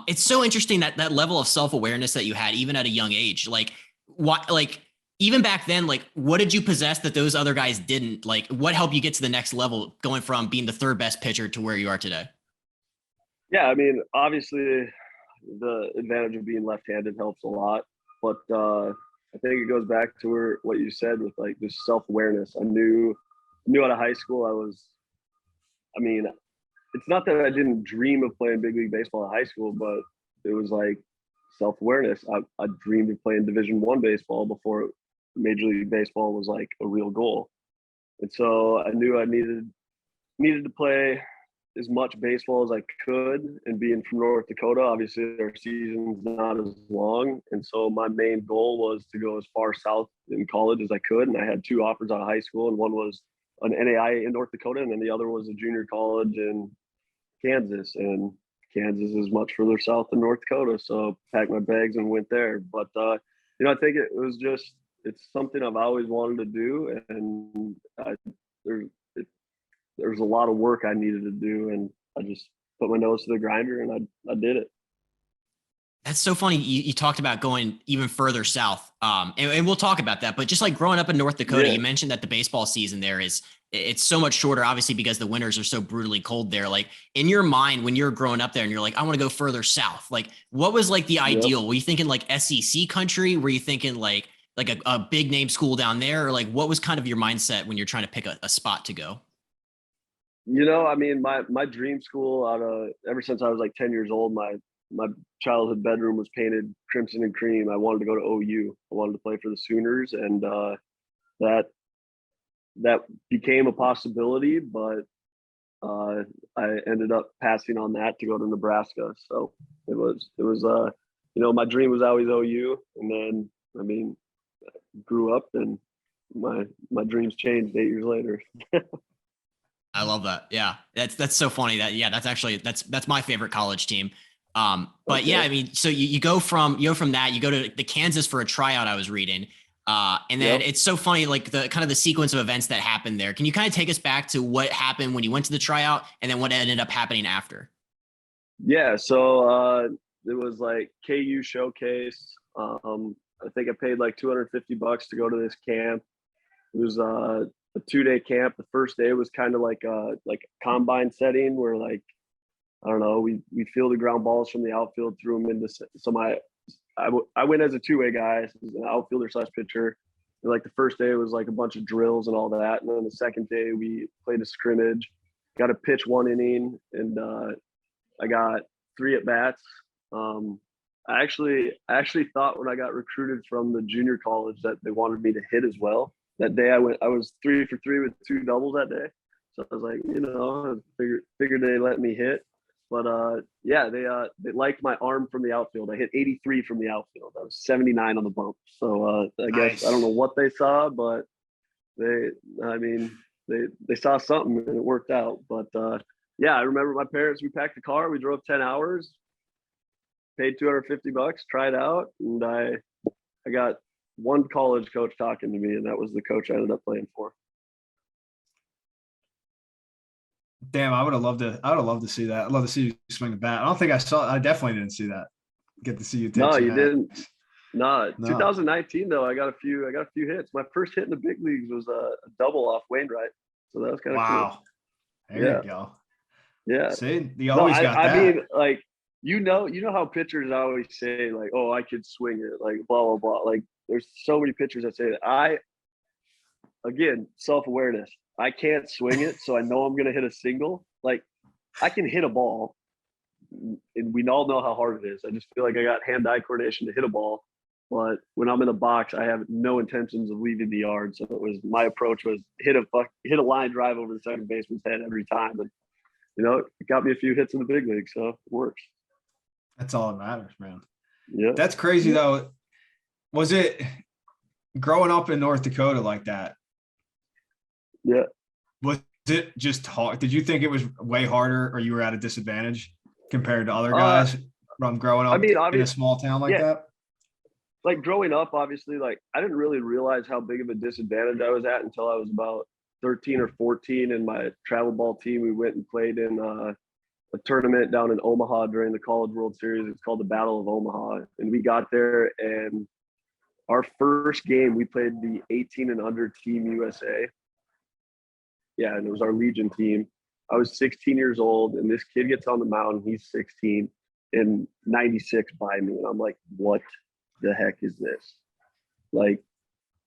[SPEAKER 2] It's so interesting that level of self-awareness that you had, even at a young age. Like what, like even back then, like what did you possess that those other guys didn't? Like what helped you get to the next level, going from being the third best pitcher to where you are today?
[SPEAKER 3] Yeah, I mean, obviously the advantage of being left-handed helps a lot, but I think it goes back to what you said with like this self-awareness. I knew out of high school I mean, it's not that I didn't dream of playing big league baseball in high school, but it was like self-awareness. I dreamed of playing Division I baseball before Major League Baseball was like a real goal, and so I knew I needed to play as much baseball as I could. And being from North Dakota, obviously our season's not as long. And so my main goal was to go as far south in college as I could. And I had 2 offers out of high school, and one was an NAIA in North Dakota, and then the other was a junior college in Kansas. And Kansas is much further south than North Dakota. So packed my bags and went there. But, I think it's something I've always wanted to do. And there's a lot of work I needed to do, and I just put my nose to the grinder and I did it.
[SPEAKER 2] That's so funny. You talked about going even further south. And we'll talk about that, but just like growing up in North Dakota, you mentioned that the baseball season there it's so much shorter, obviously, because the winters are so brutally cold there. Like in your mind, when you're growing up there and you're like, I want to go further south, like what was like the ideal? Were you thinking like SEC country? Were you thinking like a big name school down there? Or like, what was kind of your mindset when you're trying to pick a spot to go?
[SPEAKER 3] I mean, my dream school ever since I was like 10 years old, my childhood bedroom was painted crimson and cream. I wanted to go to OU. I wanted to play for the Sooners, and that became a possibility, but I ended up passing on that to go to Nebraska. So it was my dream was always OU, and then I mean, grew up and my dreams changed 8 years later.
[SPEAKER 2] I love that. Yeah. That's so funny that's my favorite college team. But okay. Yeah, I mean, so you go from that, you go to the Kansas for a tryout, I was reading. And then it's so funny, like the kind of the sequence of events that happened there. Can you kind of take us back to what happened when you went to the tryout and then what ended up happening after?
[SPEAKER 3] Yeah. So it was like KU showcase. I think I paid like $250 to go to this camp. It was a 2-day camp. The first day was kind of like a combine setting where like, I don't know, we fielded ground balls from the outfield, threw them into I went as a 2-way guy, as an outfielder / pitcher. And like the first day was like a bunch of drills and all that. And then the second day we played a scrimmage, got to pitch 1 inning, and I got 3 at bats. I actually thought when I got recruited from the junior college that they wanted me to hit as well. That day I was 3 for 3 with 2 doubles that day. So I was like, I figured they let me hit. But they liked my arm from the outfield. I hit 83 from the outfield. I was 79 on the bump. So I guess I don't know what they saw, but they saw something and it worked out. But I remember my parents, we packed the car, we drove 10 hours, paid $250, tried out, and I got one college coach talking to me, and that was the coach I ended up playing for.
[SPEAKER 1] Damn, I would have loved to see that. I'd love to see you swing the bat. I definitely didn't see that. Get to see you.
[SPEAKER 3] No, you didn't. No. 2019 though, I got a few hits. My first hit in the big leagues was a double off Wainwright. So that was kind of cool.
[SPEAKER 1] There you go.
[SPEAKER 3] Yeah.
[SPEAKER 1] See, you always got that.
[SPEAKER 3] I mean, like, you know how pitchers always say like, oh, I could swing it, like blah, blah, blah. Like there's so many pitchers that say that. Again, self-awareness. I can't swing it, so I know I'm going to hit a single. Like, I can hit a ball, and we all know how hard it is. I just feel like I got hand-eye coordination to hit a ball. But when I'm in the box, I have no intentions of leaving the yard. So my approach was hit a line drive over the second baseman's head every time. And, it got me a few hits in the big league, so it works.
[SPEAKER 1] That's all that matters, man.
[SPEAKER 3] Yeah.
[SPEAKER 1] That's crazy, though. Was it growing up in North Dakota like that?
[SPEAKER 3] Yeah.
[SPEAKER 1] Was it just hard? Did you think it was way harder, or you were at a disadvantage compared to other guys? from growing
[SPEAKER 3] I
[SPEAKER 1] up
[SPEAKER 3] mean,
[SPEAKER 1] in a
[SPEAKER 3] obviously,
[SPEAKER 1] small town like
[SPEAKER 3] yeah.
[SPEAKER 1] that?
[SPEAKER 3] Like growing up, obviously, like I didn't really realize how big of a disadvantage I was at until I was about 13 or 14. In my travel ball team, we went and played in a tournament down in Omaha during the College World Series. It's called the Battle of Omaha, and we got there, and our first game we played the 18 and under Team USA. Yeah, and it was our Legion team. I was 16 years old, and this kid gets on the mound. He's 16 and 96 by me, and I'm like, what the heck is this? Like,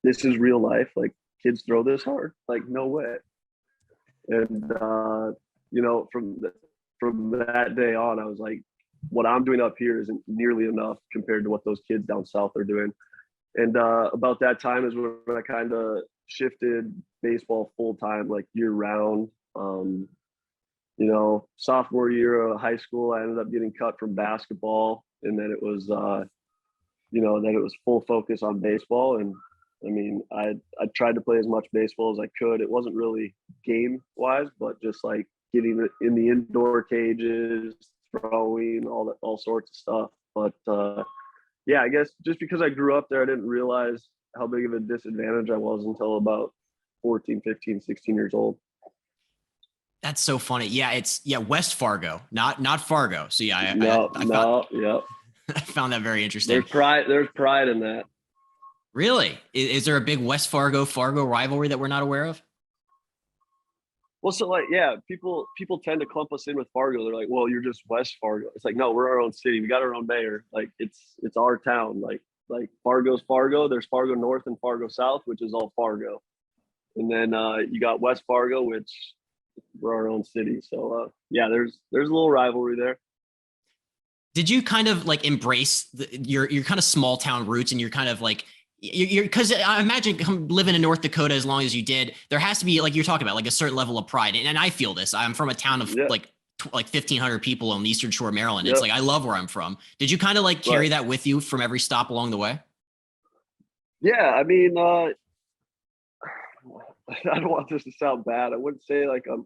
[SPEAKER 3] this is real life. Like, kids throw this hard? Like, no way. And from that day on, I was like, what I'm doing up here isn't nearly enough compared to what those kids down south are doing. And about that time is when I kind of shifted baseball full time, like year round. Sophomore year of high school, I ended up getting cut from basketball, and then it was full focus on baseball. And I mean, I tried to play as much baseball as I could. It wasn't really game wise, but just like getting in the indoor cages, throwing, all sorts of stuff. But yeah, I guess just because I grew up there, I didn't realize how big of a disadvantage I was until about 14, 15, 16 years old.
[SPEAKER 2] That's so funny. Yeah, it's West Fargo, not Fargo. So yeah,
[SPEAKER 3] I
[SPEAKER 2] found that very interesting.
[SPEAKER 3] There's pride in that.
[SPEAKER 2] Really? Is there a big West Fargo rivalry that we're not aware of?
[SPEAKER 3] Well, so like, yeah, people tend to clump us in with Fargo. They're like, well, you're just West Fargo. It's like, no, we're our own city. We got our own mayor. Like it's our town. Like Fargo's Fargo. There's Fargo North and Fargo South, which is all Fargo. And then you got West Fargo, which we're our own city. So yeah, there's a little rivalry there.
[SPEAKER 2] Did you kind of like embrace your kind of small town roots, and you're kind of like, you're because I imagine living in North Dakota as long as you did, there has to be, like you're talking about, like a certain level of pride. And I feel this. I'm from a town of like 1,500 people on the Eastern Shore of Maryland. It's like, I love where I'm from. Did you kind of like carry that with you from every stop along the way?
[SPEAKER 3] Yeah, I mean, I don't want this to sound bad. I wouldn't say like I'm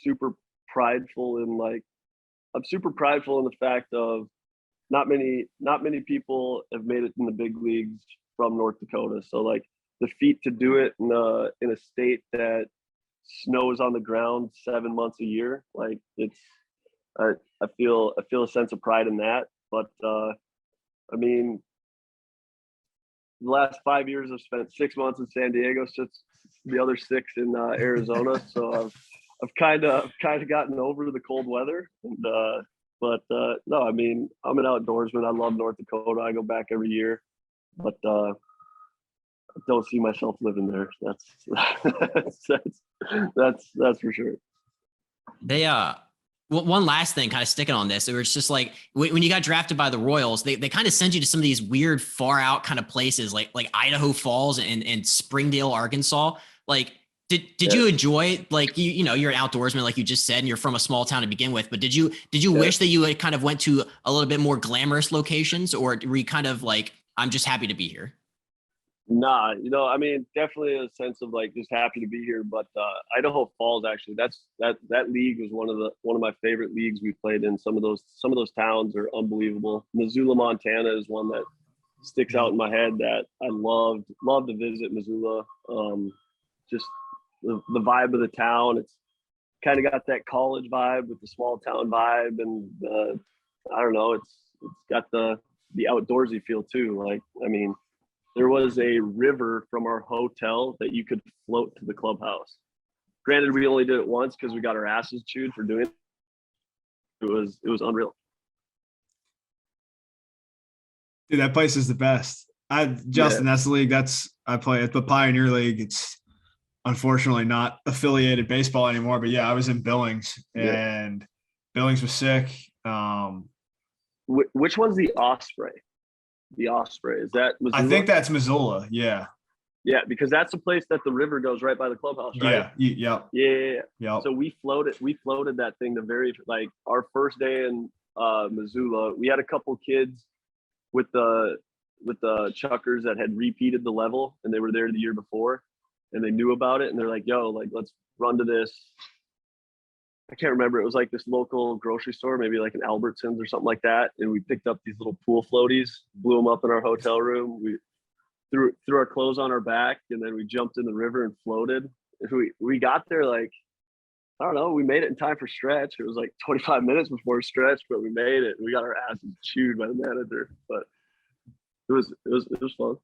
[SPEAKER 3] super prideful in the fact of not many people have made it in the big leagues from North Dakota. So like the feat to do it in a state that snows on the ground 7 months a year, like I feel a sense of pride in that. But I mean, the last 5 years I've spent 6 months in San Diego, so it's the other 6 in Arizona. So I've kind of gotten over the cold weather. And but no, I mean, I'm an outdoorsman. I love North Dakota. I go back every year, but I don't see myself living there. That's for sure.
[SPEAKER 2] They well, one last thing, kind of sticking on this, it was just like when you got drafted by the Royals, they kind of send you to some of these weird far out kind of places like Idaho Falls and Springdale, Arkansas. Like, did you enjoy, like, you're an outdoorsman, like you just said, and you're from a small town to begin with, but did you wish that you had kind of went to a little bit more glamorous locations, or were you kind of like, I'm just happy to be here?
[SPEAKER 3] Nah, I mean, definitely a sense of like just happy to be here. But Idaho Falls, actually, that league was one of my favorite leagues we played in. Some of those towns are unbelievable. Missoula, Montana is one that sticks out in my head that I loved to visit Missoula. Just the vibe of the town. It's kind of got that college vibe with the small town vibe, and I don't know, it's got the outdoorsy feel too. Like, I mean, there was a river from our hotel that you could float to the clubhouse. Granted, we only did it once because we got our asses chewed for doing it. It was unreal.
[SPEAKER 1] Dude, that place is the best. Justin, that's the league I play at the Pioneer League. It's unfortunately not affiliated baseball anymore, but yeah, I was in Billings, and Billings was sick.
[SPEAKER 3] Which one's the Osprey? The Osprey, is that Missoula?
[SPEAKER 1] I think that's Missoula. Yeah,
[SPEAKER 3] because that's the place that the river goes right by the clubhouse, right?
[SPEAKER 1] Yeah.
[SPEAKER 3] So we floated that thing like our first day in Missoula. We had a couple kids with the chuckers that had repeated the level, and they were there the year before, and they knew about it, and they're like, yo, like, let's run to this I can't remember. It was like this local grocery store, maybe like an Albertsons or something like that. And we picked up these little pool floaties, blew them up in our hotel room. We threw our clothes on our back, and then we jumped in the river and floated. We got there like, I don't know, we made it in time for stretch. It was like 25 minutes before stretch, but we made it. We got our asses chewed by the manager, but it was fun.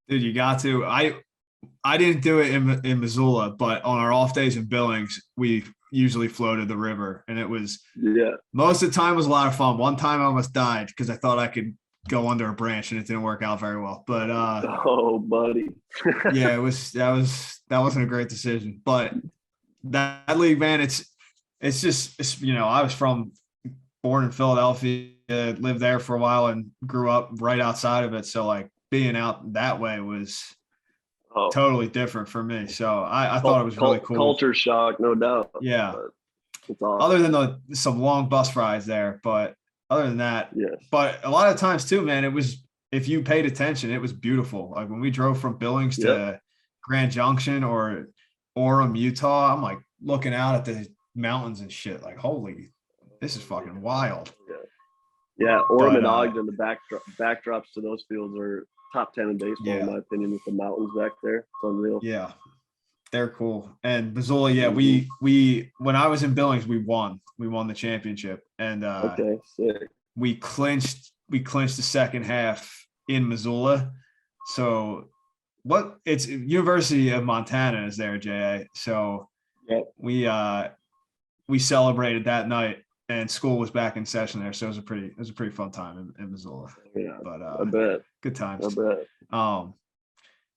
[SPEAKER 1] Dude, you got to. I didn't do it in Missoula, but on our off days in Billings, we usually floated the river, and it was most of the time was a lot of fun. One time I almost died because I thought I could go under a branch, and it didn't work out very well. But
[SPEAKER 3] oh, buddy,
[SPEAKER 1] yeah, that wasn't a great decision. But that league, man, it's I was born in Philadelphia, lived there for a while, and grew up right outside of it. So like being out that way was totally different for me. So I thought it was really cool.
[SPEAKER 3] Culture shock, no doubt.
[SPEAKER 1] Yeah.
[SPEAKER 3] It's awesome.
[SPEAKER 1] Other than some long bus rides there, but other than that,
[SPEAKER 3] yes.
[SPEAKER 1] But a lot of times too, man, it was, if you paid attention, it was beautiful. Like when we drove from Billings to Grand Junction or Orem, Utah, I'm like looking out at the mountains and shit. Like, holy, this is fucking wild.
[SPEAKER 3] Yeah, Orem and Ogden, the backdrops to those fields are top 10 in baseball, in my opinion, with the mountains back there. It's unreal.
[SPEAKER 1] Yeah, they're cool. And Missoula, we when I was in Billings, we won the championship, and
[SPEAKER 3] okay, sick.
[SPEAKER 1] we clinched the second half in Missoula. So it's University of Montana is there, JA. So we celebrated that night, and school was back in session there. So it was a pretty fun time in Missoula.
[SPEAKER 3] Yeah,
[SPEAKER 1] but
[SPEAKER 3] I bet.
[SPEAKER 1] Good times.
[SPEAKER 3] I bet.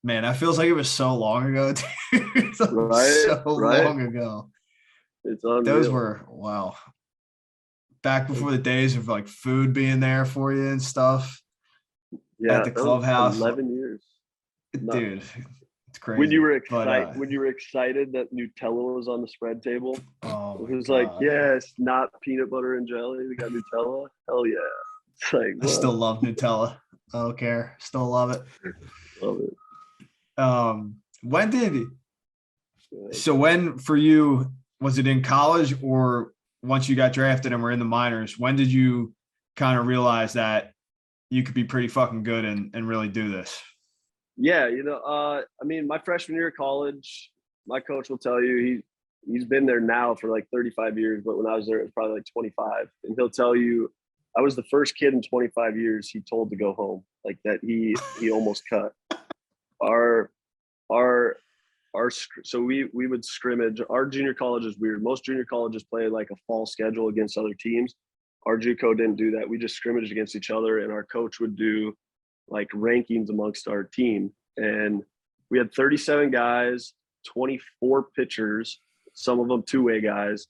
[SPEAKER 1] Man, that feels like it was so long ago, dude. Long ago.
[SPEAKER 3] It's unreal.
[SPEAKER 1] Those were wow. Back before the days of like food being there for you and stuff.
[SPEAKER 3] Yeah,
[SPEAKER 1] at the clubhouse.
[SPEAKER 3] 11 years.
[SPEAKER 1] Dude, it's crazy.
[SPEAKER 3] When you were excited that Nutella was on the spread table, it was like, yes, not peanut butter and jelly. We got Nutella. Hell yeah. It's like,
[SPEAKER 1] I still love Nutella. I don't care. Still love it.
[SPEAKER 3] Love it.
[SPEAKER 1] When for you, was it in college or once you got drafted and were in the minors, when did you kind of realize that you could be pretty fucking good and really do this?
[SPEAKER 3] Yeah, I mean, my freshman year of college, my coach will tell you he's been there now for like 35 years, but when I was there, it was probably like 25. And he'll tell you, I was the first kid in 25 years he told to go home, like that he almost cut. So we would scrimmage. Our junior college is weird. Most junior colleges play like a fall schedule against other teams. Our JUCO didn't do that. We just scrimmaged against each other, and our coach would do like rankings amongst our team. And we had 37 guys, 24 pitchers, some of them two-way guys.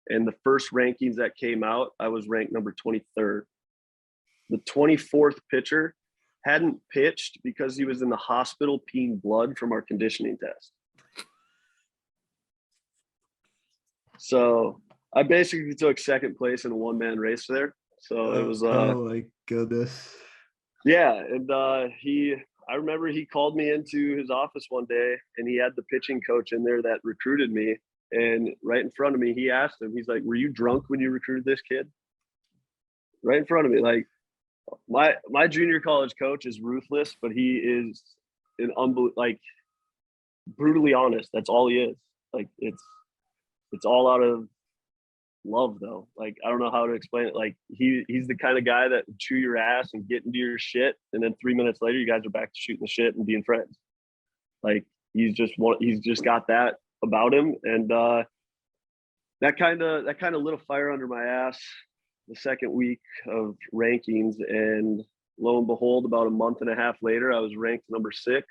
[SPEAKER 3] And the first rankings that came out, I was ranked number 23rd. The 24th pitcher hadn't pitched because he was in the hospital peeing blood from our conditioning test. So I basically took second place in a one-man race there. So it was
[SPEAKER 1] oh my goodness.
[SPEAKER 3] Yeah, and I remember he called me into his office one day, and he had the pitching coach in there that recruited me. And right in front of me, he asked him, he's like, "Were you drunk when you recruited this kid?" Right in front of me. Like, my junior college coach is ruthless, but he is brutally honest. That's all he is. Like, it's all out of love, though. Like, I don't know how to explain it. Like, he's the kind of guy that would chew your ass and get into your shit, and then 3 minutes later, you guys are back to shooting the shit and being friends. Like, he's just got that about him, and that kind of lit a fire under my ass the second week of rankings, and lo and behold, about a month and a half later, I was ranked number 6.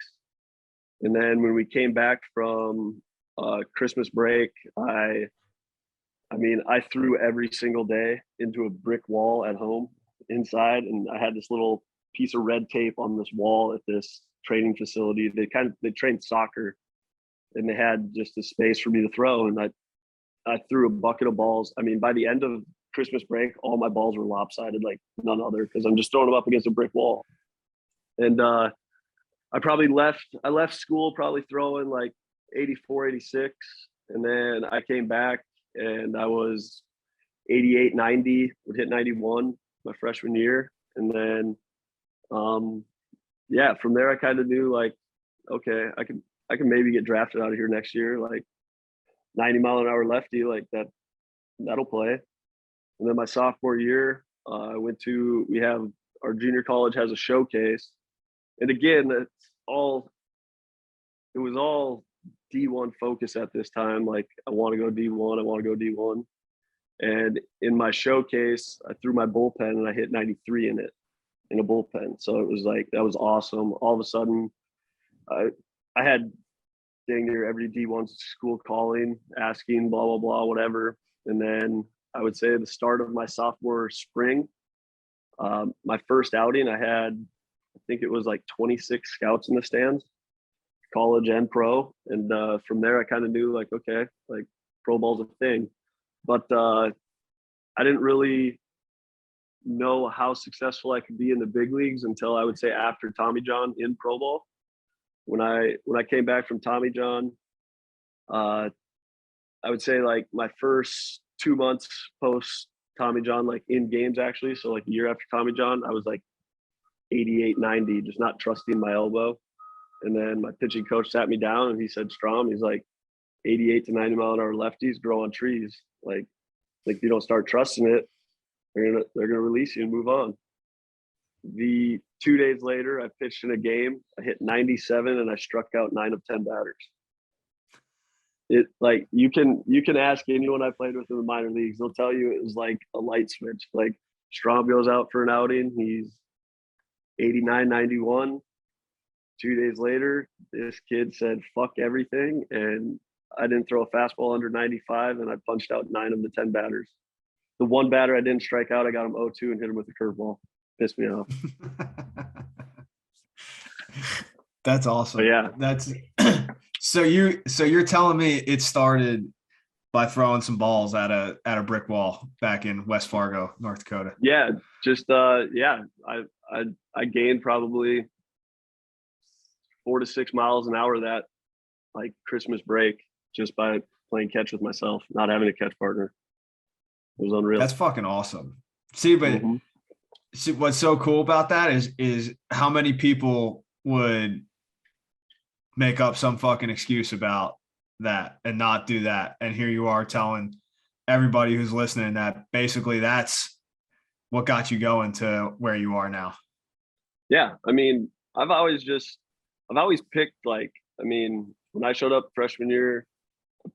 [SPEAKER 3] And then when we came back from Christmas break, I threw every single day into a brick wall at home inside, and I had this little piece of red tape on this wall at this training facility. They trained soccer, and they had just a space for me to throw, and I threw a bucket of balls. I mean, by the end of Christmas break, all my balls were lopsided like none other, because I'm just throwing them up against a brick wall. And I left school probably throwing like 84, 86. And then I came back and I was 88, 90, would hit 91 my freshman year. And then, from there I kind of knew like, okay, I can maybe get drafted out of here next year. Like 90-mile-an-hour lefty, like that'll play. And then my sophomore year, we have our junior college has a showcase. And again, it was all D1 focus at this time. Like I want to go D1. And in my showcase, I threw my bullpen and I hit 93 in it in a bullpen. So it was like, that was awesome. All of a sudden, I had dang near every D1 school calling, asking, blah, blah, blah, whatever. And then I would say the start of my sophomore spring, my first outing, I think it was like 26 scouts in the stands, college and pro. And from there, I kind of knew like, okay, like pro ball's a thing. But I didn't really know how successful I could be in the big leagues until I would say after Tommy John in pro ball. When I came back from Tommy John, I would say like my first 2 months post Tommy John, like in games actually. So like a year after Tommy John, I was like 88, 90, just not trusting my elbow. And then my pitching coach sat me down and he said, Strahm, he's like 88 to 90-mile-an-hour lefties grow on trees. Like if you don't start trusting it, they're gonna release you and move on. The 2 days later, I pitched in a game. I hit 97 and I struck out 9 of 10 batters. It like you can ask anyone I played with in the minor leagues, they'll tell you it was like a light switch. Like Strahm goes out for an outing, he's 89, 91. 2 days later, this kid said fuck everything, and I didn't throw a fastball under 95, and I punched out 9 of the 10 batters. The one batter I didn't strike out, I got him 0-2 and hit him with a curveball. Pissed me off.
[SPEAKER 1] That's awesome.
[SPEAKER 3] But yeah.
[SPEAKER 1] That's so you're telling me it started by throwing some balls at a brick wall back in West Fargo, North Dakota.
[SPEAKER 3] Yeah, just I gained probably 4 to 6 miles an hour that like Christmas break just by playing catch with myself, not having a catch partner. It was unreal.
[SPEAKER 1] That's fucking awesome. See, but see, what's so cool about that is how many people would make up some fucking excuse about that and not do that. And here you are telling everybody who's listening that basically that's what got you going to where you are now. Yeah.
[SPEAKER 3] I mean, I've always picked like, I mean, when I showed up freshman year, I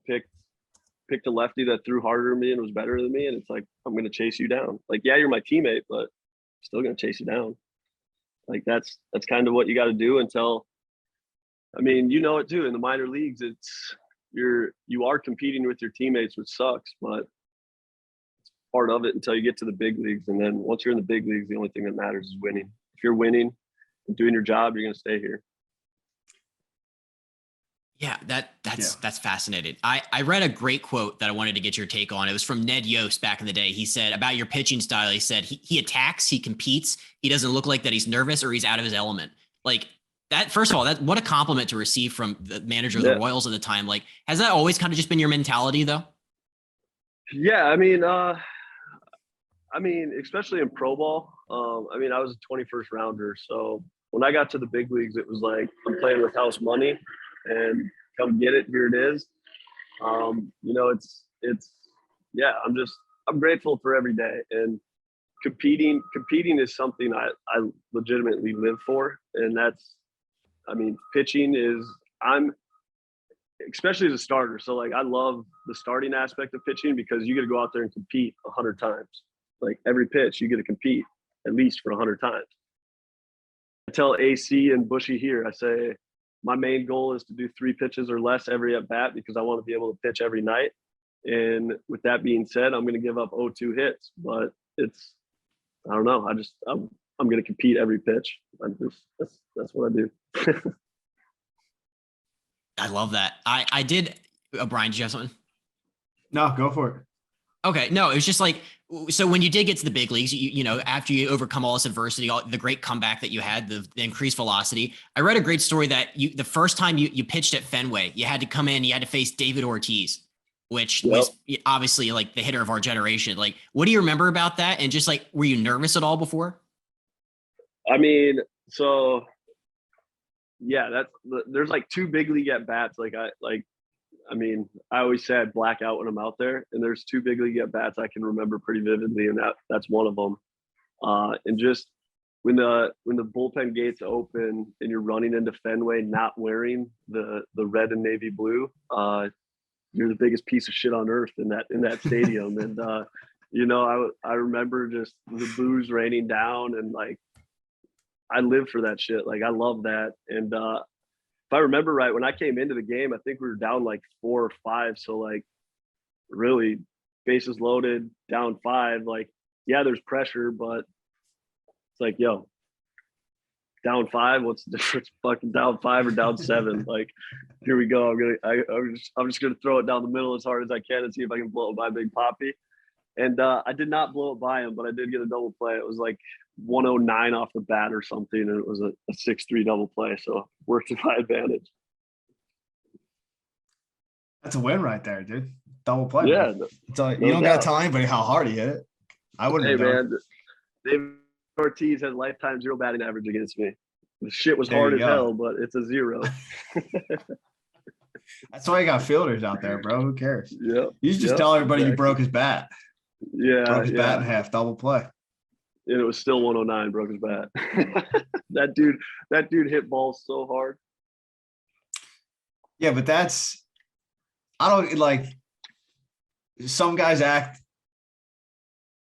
[SPEAKER 3] picked a lefty that threw harder than me and was better than me. And it's like, I'm going to chase you down. Like, yeah, you're my teammate, but I'm still going to chase you down. Like that's kind of what you got to do until, I mean, you know it too, in the minor leagues, you are competing with your teammates, which sucks, but it's part of it until you get to the big leagues. And then once you're in the big leagues, the only thing that matters is winning. If you're winning and doing your job, you're going to stay here.
[SPEAKER 2] Yeah, that's fascinating. I read a great quote that I wanted to get your take on. It was from Ned Yost back in the day. He said about your pitching style, he said he attacks, he competes. He doesn't look like that he's nervous or he's out of his element. Like that, first of all, what a compliment to receive from the manager of the Royals at the time. Like, has that always kind of just been your mentality though?
[SPEAKER 3] Yeah, I mean, especially in pro ball. I mean, I was a 21st rounder. So when I got to the big leagues, it was like, I'm playing with house money. And come get it. Here it is. You know, it's yeah. I'm grateful for every day, and competing is something I legitimately live for, and that's, I mean, pitching is especially as a starter. So like, I love the starting aspect of pitching because you get to go out there and compete 100 times. Like every pitch, you get to compete at least for 100 times. I tell AC and Bushy here, I say, my main goal is to do 3 pitches or less every at bat because I want to be able to pitch every night. And with that being said, I'm going to give up 0-2 hits, but it's, I don't know. I'm going to compete every pitch. That's what I do.
[SPEAKER 2] I love that. I did. Brian, did you have something?
[SPEAKER 1] No, go for it.
[SPEAKER 2] Okay. No, it was just like, so when you did get to the big leagues, you know, after you overcome all this adversity, the great comeback that you had, the increased velocity, I read a great story that the first time you pitched at Fenway, you had to come in, you had to face David Ortiz. which
[SPEAKER 3] Yep.
[SPEAKER 2] was obviously like the hitter of our generation. Like, what do you remember about that? And just like, were you nervous at all before?
[SPEAKER 3] I mean, so yeah, there's like two big league at bats. I mean, I always say I black out when I'm out there, and there's two big league at bats I can remember pretty vividly, and that's one of them. And just when the bullpen gates open and you're running into Fenway not wearing the red and navy blue, you're the biggest piece of shit on earth in that stadium. And I remember just the boos raining down, and like I live for that shit. Like I love that. And if I remember right, when I came into the game, I think we were down like 4 or 5. So like really bases loaded, down 5. Like, yeah, there's pressure, but it's like, yo, down 5, what's the difference? Fucking down 5 or down 7? Like, here we go. I'm just gonna throw it down the middle as hard as I can and see if I can blow it by Big Poppy. And I did not blow it by him, but I did get a double play. It was like 109 off the bat or something, and it was a 6-3 double play. So worked to my advantage.
[SPEAKER 1] That's a win right there, dude. Double play.
[SPEAKER 3] Yeah,
[SPEAKER 1] Man. You don't got to tell anybody how hard he hit it. I wouldn't
[SPEAKER 3] Hey
[SPEAKER 1] have done.
[SPEAKER 3] man, David Ortiz has lifetime 0 batting average against me. The shit was
[SPEAKER 1] There
[SPEAKER 3] hard
[SPEAKER 1] you
[SPEAKER 3] as
[SPEAKER 1] go.
[SPEAKER 3] hell, but it's a 0.
[SPEAKER 1] That's why you got fielders out there, bro. Who cares?
[SPEAKER 3] Yeah.
[SPEAKER 1] You just tell everybody you broke his bat.
[SPEAKER 3] Yeah.
[SPEAKER 1] Broke his bat in half, double play.
[SPEAKER 3] And it was still 109, broke his bat. that dude hit balls so hard.
[SPEAKER 1] Yeah, but I don't like, some guys act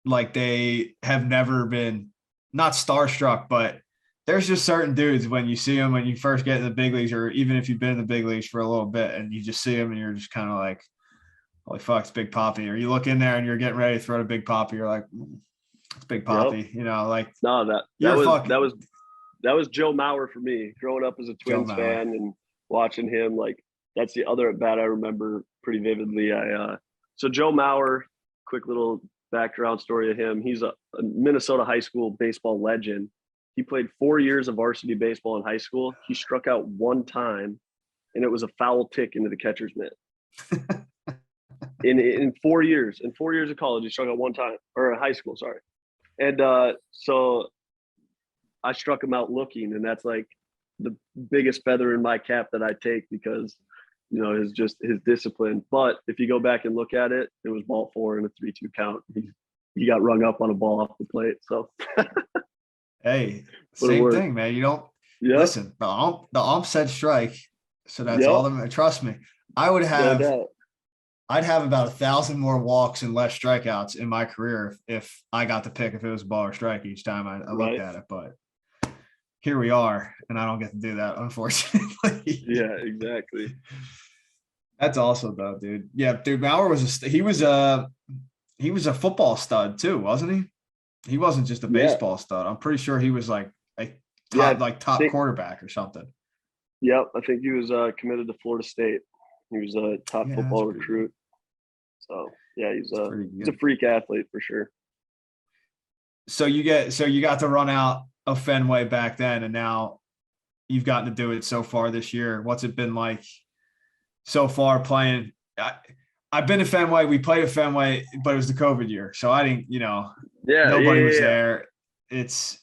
[SPEAKER 1] like they have never been, not starstruck, but there's just certain dudes when you see them when you first get in the big leagues, or even if you've been in the big leagues for a little bit and you just see them and you're just kind of like, holy fuck, it's Big Poppy. Or you look in there and you're getting ready to throw to Big Poppy. You're like, it's Big Poppy.
[SPEAKER 3] Yep.
[SPEAKER 1] You know, like,
[SPEAKER 3] no, that was Joe Mauer for me growing up as a Twins fan and watching him. Like, that's the other at bat I remember pretty vividly. So Joe Mauer, quick little background story of him. He's a Minnesota high school baseball legend. He played 4 years of varsity baseball in high school. He struck out 1 time, and it was a foul tick into the catcher's mitt. in 4 years, of college, he struck out 1 time, or high school, sorry. And so I struck him out looking, and that's like the biggest feather in my cap that I take, because his discipline. But if you go back and look at it, it was ball 4 and a 3-2 count. He got rung up on a ball off the plate. So
[SPEAKER 1] hey, same thing, man. You don't listen. The ump said strike, so that's all them. Trust me, I'd have about 1,000 more walks and less strikeouts in my career if I got to pick if it was ball or strike each time I looked at it. But here we are, and I don't get to do that, unfortunately.
[SPEAKER 3] Yeah, exactly.
[SPEAKER 1] That's awesome, though, dude. Yeah, dude. Mauer was a football stud too, wasn't he? He wasn't just a baseball stud. I'm pretty sure he was like a top quarterback or something.
[SPEAKER 3] Yep, I think he was committed to Florida State. He was a top football recruit. So yeah, he's a freak athlete for sure.
[SPEAKER 1] So you got to run out of Fenway back then, and now you've gotten to do it so far this year. What's it been like so far playing? I've been to Fenway. We played at Fenway, but it was the COVID year, so I didn't. Nobody was there. It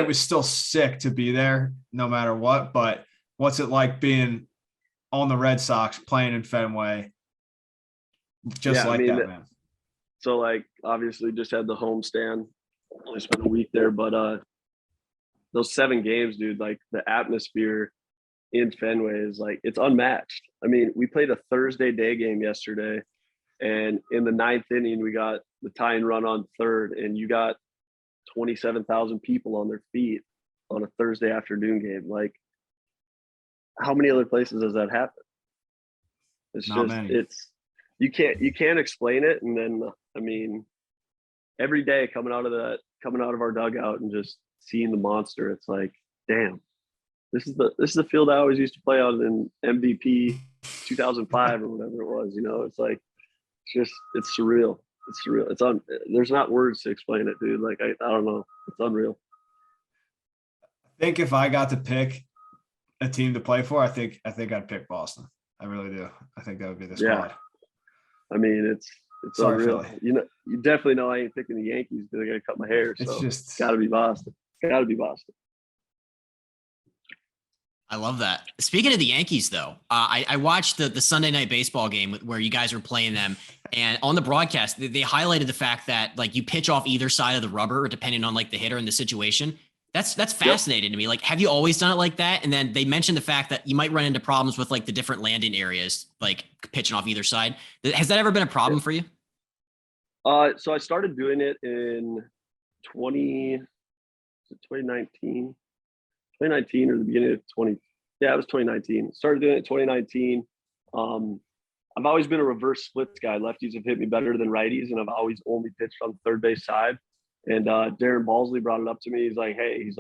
[SPEAKER 1] was still sick to be there, no matter what. But what's it like being on the Red Sox playing in Fenway? That, man.
[SPEAKER 3] So like, obviously, just had the home stand. Only spent a week there, but those 7 games, dude, like the atmosphere in Fenway is like, it's unmatched. I mean, we played a Thursday day game yesterday, and in the 9th inning, we got the tying run on 3rd, and you got 27,000 people on their feet on a Thursday afternoon game. Like, how many other places does that happen? It's
[SPEAKER 1] not many.
[SPEAKER 3] You can't explain it. And then, I mean, every day coming out of our dugout and just seeing the monster, it's like, damn, this is the field I always used to play on in MVP 2005 or whatever it was. It's like, it's surreal. It's surreal. There's not words to explain it, dude. Like, I don't know. It's unreal.
[SPEAKER 1] I think if I got to pick a team to play for, I think I'd pick Boston. I really do. I think that would be the squad.
[SPEAKER 3] I mean, it's
[SPEAKER 1] Sorry,
[SPEAKER 3] unreal.
[SPEAKER 1] Philly.
[SPEAKER 3] You definitely know I ain't picking the Yankees because I got to cut my hair.
[SPEAKER 1] It's
[SPEAKER 3] So
[SPEAKER 1] just
[SPEAKER 3] got to be Boston. Got to be Boston.
[SPEAKER 2] I love that. Speaking of the Yankees, though, I watched the Sunday night baseball game where you guys were playing them, and on the broadcast, they highlighted the fact that like you pitch off either side of the rubber, depending on like the hitter and the situation. That's fascinating to me. Like, have you always done it like that? And then they mentioned the fact that you might run into problems with like the different landing areas, like pitching off either side. Has that ever been a problem for you?
[SPEAKER 3] So I started doing it in 2019. 2019 or the beginning of 20. Yeah, it was 2019. Started doing it in 2019. I've always been a reverse splits guy. Lefties have hit me better than righties, and I've always only pitched on the third base side. And Darren Balsley brought it up to me. He's like, hey,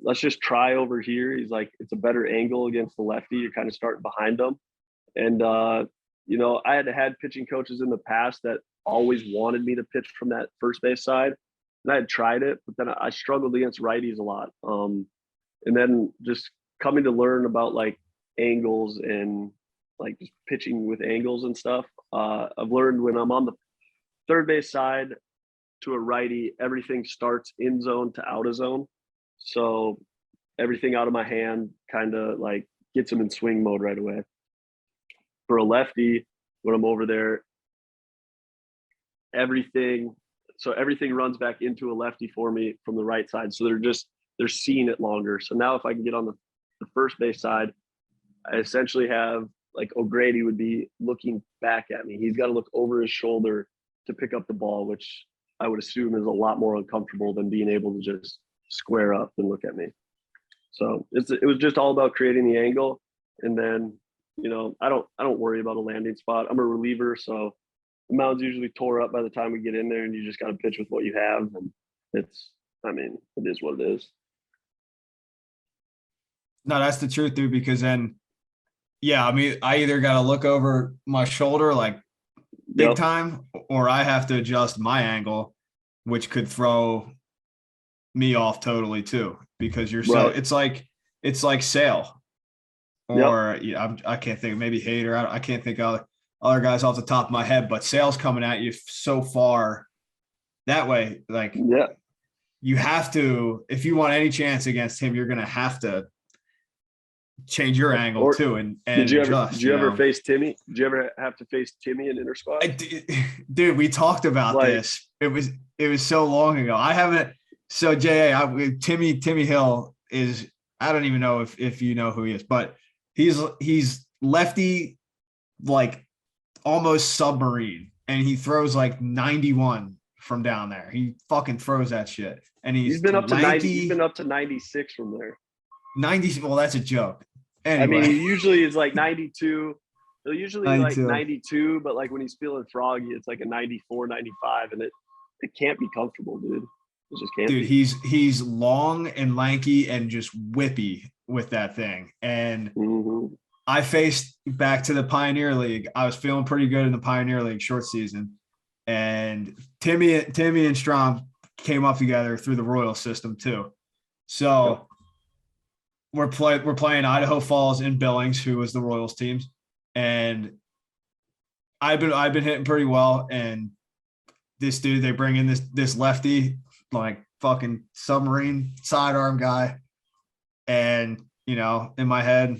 [SPEAKER 3] let's just try over here. He's like, it's a better angle against the lefty. You're kind of starting behind them. And, I had pitching coaches in the past that always wanted me to pitch from that first base side. And I had tried it, but then I struggled against righties a lot. And then just coming to learn about like angles and like just pitching with angles and stuff. I've learned when I'm on the third base side to a righty, everything starts in zone to out of zone. So everything out of my hand kind of like gets them in swing mode right away. For a lefty, when I'm over there, everything runs back into a lefty for me from the right side. So they're seeing it longer. So now if I can get on the first base side, I essentially have like O'Grady would be looking back at me. He's got to look over his shoulder to pick up the ball, which I would assume is a lot more uncomfortable than being able to just square up and look at me. So it was just all about creating the angle. And then, I don't worry about a landing spot. I'm a reliever, so the mound's usually tore up by the time we get in there, and you just got to pitch with what you have. And it is what it is.
[SPEAKER 1] no, that's the truth, dude. Because then, yeah, I mean, I either got to look over my shoulder like big time, or I have to adjust my angle, which could throw me off totally too. Because you're so
[SPEAKER 3] Right.
[SPEAKER 1] it's like Sale, or I can't think, maybe Hader. I can't think of other guys off the top of my head, but Sale's coming at you so far that way. Like, you have to, if you want any chance against him, you're gonna have to change your angle too. And
[SPEAKER 3] did you
[SPEAKER 1] adjust,
[SPEAKER 3] ever face Timmy? Did you ever have to face Timmy in inter squad?
[SPEAKER 1] Dude, we talked about this. It was so long ago. I haven't. So Timmy Hill is, I don't even know if you know who he is, but he's lefty, like almost submarine, and he throws like 91 from down there. He fucking throws that shit. And he's
[SPEAKER 3] been up to
[SPEAKER 1] lanky,
[SPEAKER 3] 90. He's been up to 96 from there.
[SPEAKER 1] 90. Well, that's a joke. Anyway.
[SPEAKER 3] I mean, usually it's like 92. He'll usually
[SPEAKER 1] 92.
[SPEAKER 3] like 92, but like when he's feeling froggy, it's like a 94, 95, and it can't be comfortable, dude. It just can't.
[SPEAKER 1] Dude, he's long and lanky and just whippy with that thing. And I faced back to the Pioneer League. I was feeling pretty good in the Pioneer League short season, and Timmy and Strahm came up together through the Royal system too. So we're playing Idaho Falls in Billings, who was the Royals teams, and I've been hitting pretty well. And this dude, they bring in this lefty, like fucking submarine sidearm guy, and in my head,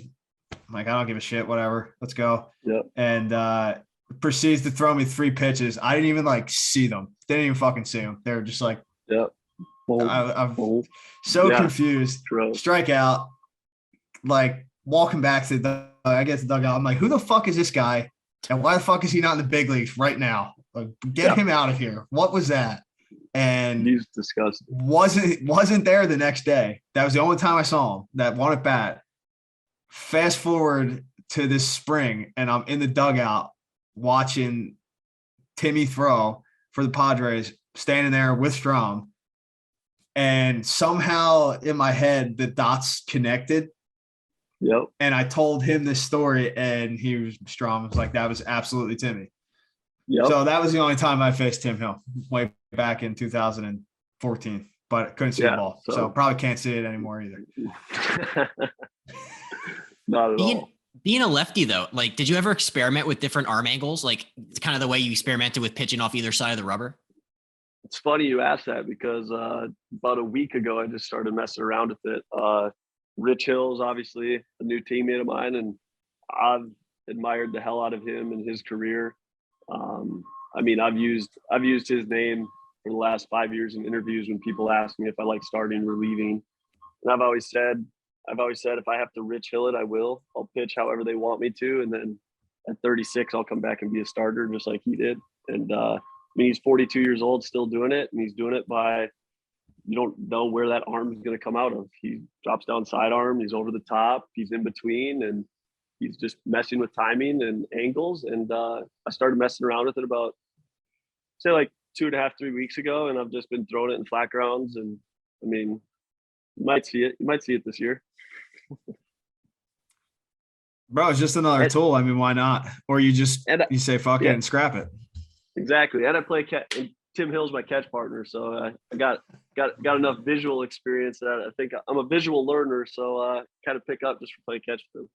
[SPEAKER 1] I'm like, I don't give a shit, whatever, let's go. And proceeds to throw me 3 pitches. I didn't even like see them. Didn't even fucking see them. They were just like, I'm so confused. Strike out. Like walking back to the dugout. I'm like, who the fuck is this guy? And why the fuck is he not in the big leagues right now? Like, get him out of here. What was that? And
[SPEAKER 3] he's disgusting.
[SPEAKER 1] Wasn't there the next day. That was the only time I saw him, that one at bat. Fast forward to this spring, and I'm in the dugout watching Timmy throw for the Padres, standing there with Strahm. And somehow in my head, the dots connected. And I told him this story, and Strahm was like, that was absolutely Timmy. So that was the only time I faced Tim Hill, way back in 2014, but couldn't see the ball. So probably can't see it anymore either.
[SPEAKER 3] Not at all.
[SPEAKER 2] Being a lefty though, like, did you ever experiment with different arm angles? Like it's kind of the way you experimented with pitching off either side of the rubber?
[SPEAKER 3] It's funny you asked that because about a week ago I just started messing around with it. Rich Hill's obviously a new teammate of mine, and I've admired the hell out of him and his career. I mean, I've used his name for the last 5 years in interviews when people ask me if I like starting or relieving. And I've always said if I have to Rich Hill it, I will. I'll pitch however they want me to, and then at 36, I'll come back and be a starter just like he did. And I mean, he's 42 years old, still doing it, and he's doing it by, you don't know where that arm is going to come out of. He drops down sidearm, he's over the top, he's in between, and he's just messing with timing and angles. And I started messing around with it about, say, like 2.5, 3 weeks ago, and I've just been throwing it in flat grounds. And I mean, you might see it this year.
[SPEAKER 1] Bro, it's just another tool. I mean, why not? Or you say fuck it and scrap it.
[SPEAKER 3] Exactly. And I play catch. Tim Hill's my catch partner, so I got enough visual experience that I think I'm a visual learner, so kind of pick up just for playing catch with him.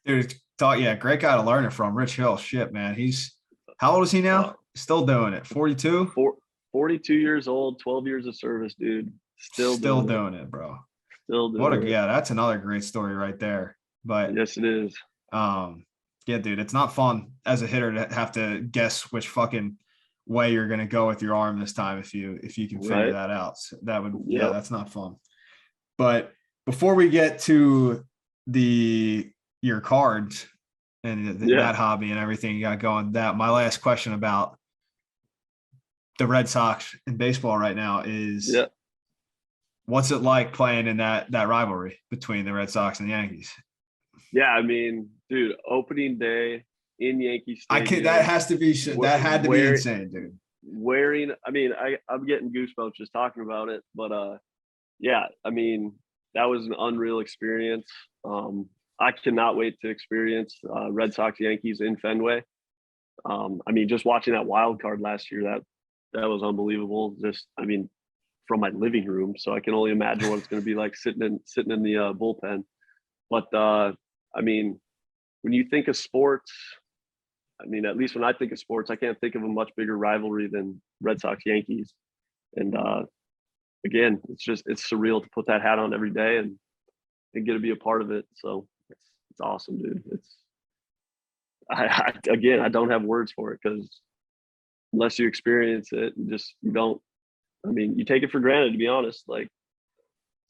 [SPEAKER 1] Dude, great guy to learn it from. Rich Hill, shit, man. How old is he now? Still doing it. 42?
[SPEAKER 3] 42 years old, 12 years of service, dude. Still
[SPEAKER 1] doing it, bro.
[SPEAKER 3] Still doing it.
[SPEAKER 1] Yeah, that's another great story right there. But
[SPEAKER 3] yes, it is.
[SPEAKER 1] Yeah, dude, it's not fun as a hitter to have to guess which fucking way you're gonna go with your arm this time if you can figure that out. So that's not fun. But before we get to your cards and that hobby and everything you got going, my last question about the Red Sox in baseball right now is what's it like playing in that rivalry between the Red Sox and the Yankees?
[SPEAKER 3] Yeah, I mean, dude, opening day in Yankee Stadium.
[SPEAKER 1] That had to be insane, dude.
[SPEAKER 3] I'm getting goosebumps just talking about it, but yeah, I mean, that was an unreal experience. I cannot wait to experience Red Sox Yankees in Fenway. I mean, just watching that wild card last year, that was unbelievable. From my living room, so I can only imagine what it's going to be like sitting in the bullpen. But I mean, when you think of sports, I mean, at least when I think of sports, I can't think of a much bigger rivalry than Red Sox Yankees. And again, it's surreal to put that hat on every day and get to be a part of it. So it's awesome, dude. I don't have words for it, because unless you experience it, you don't. I mean, you take it for granted, to be honest. Like,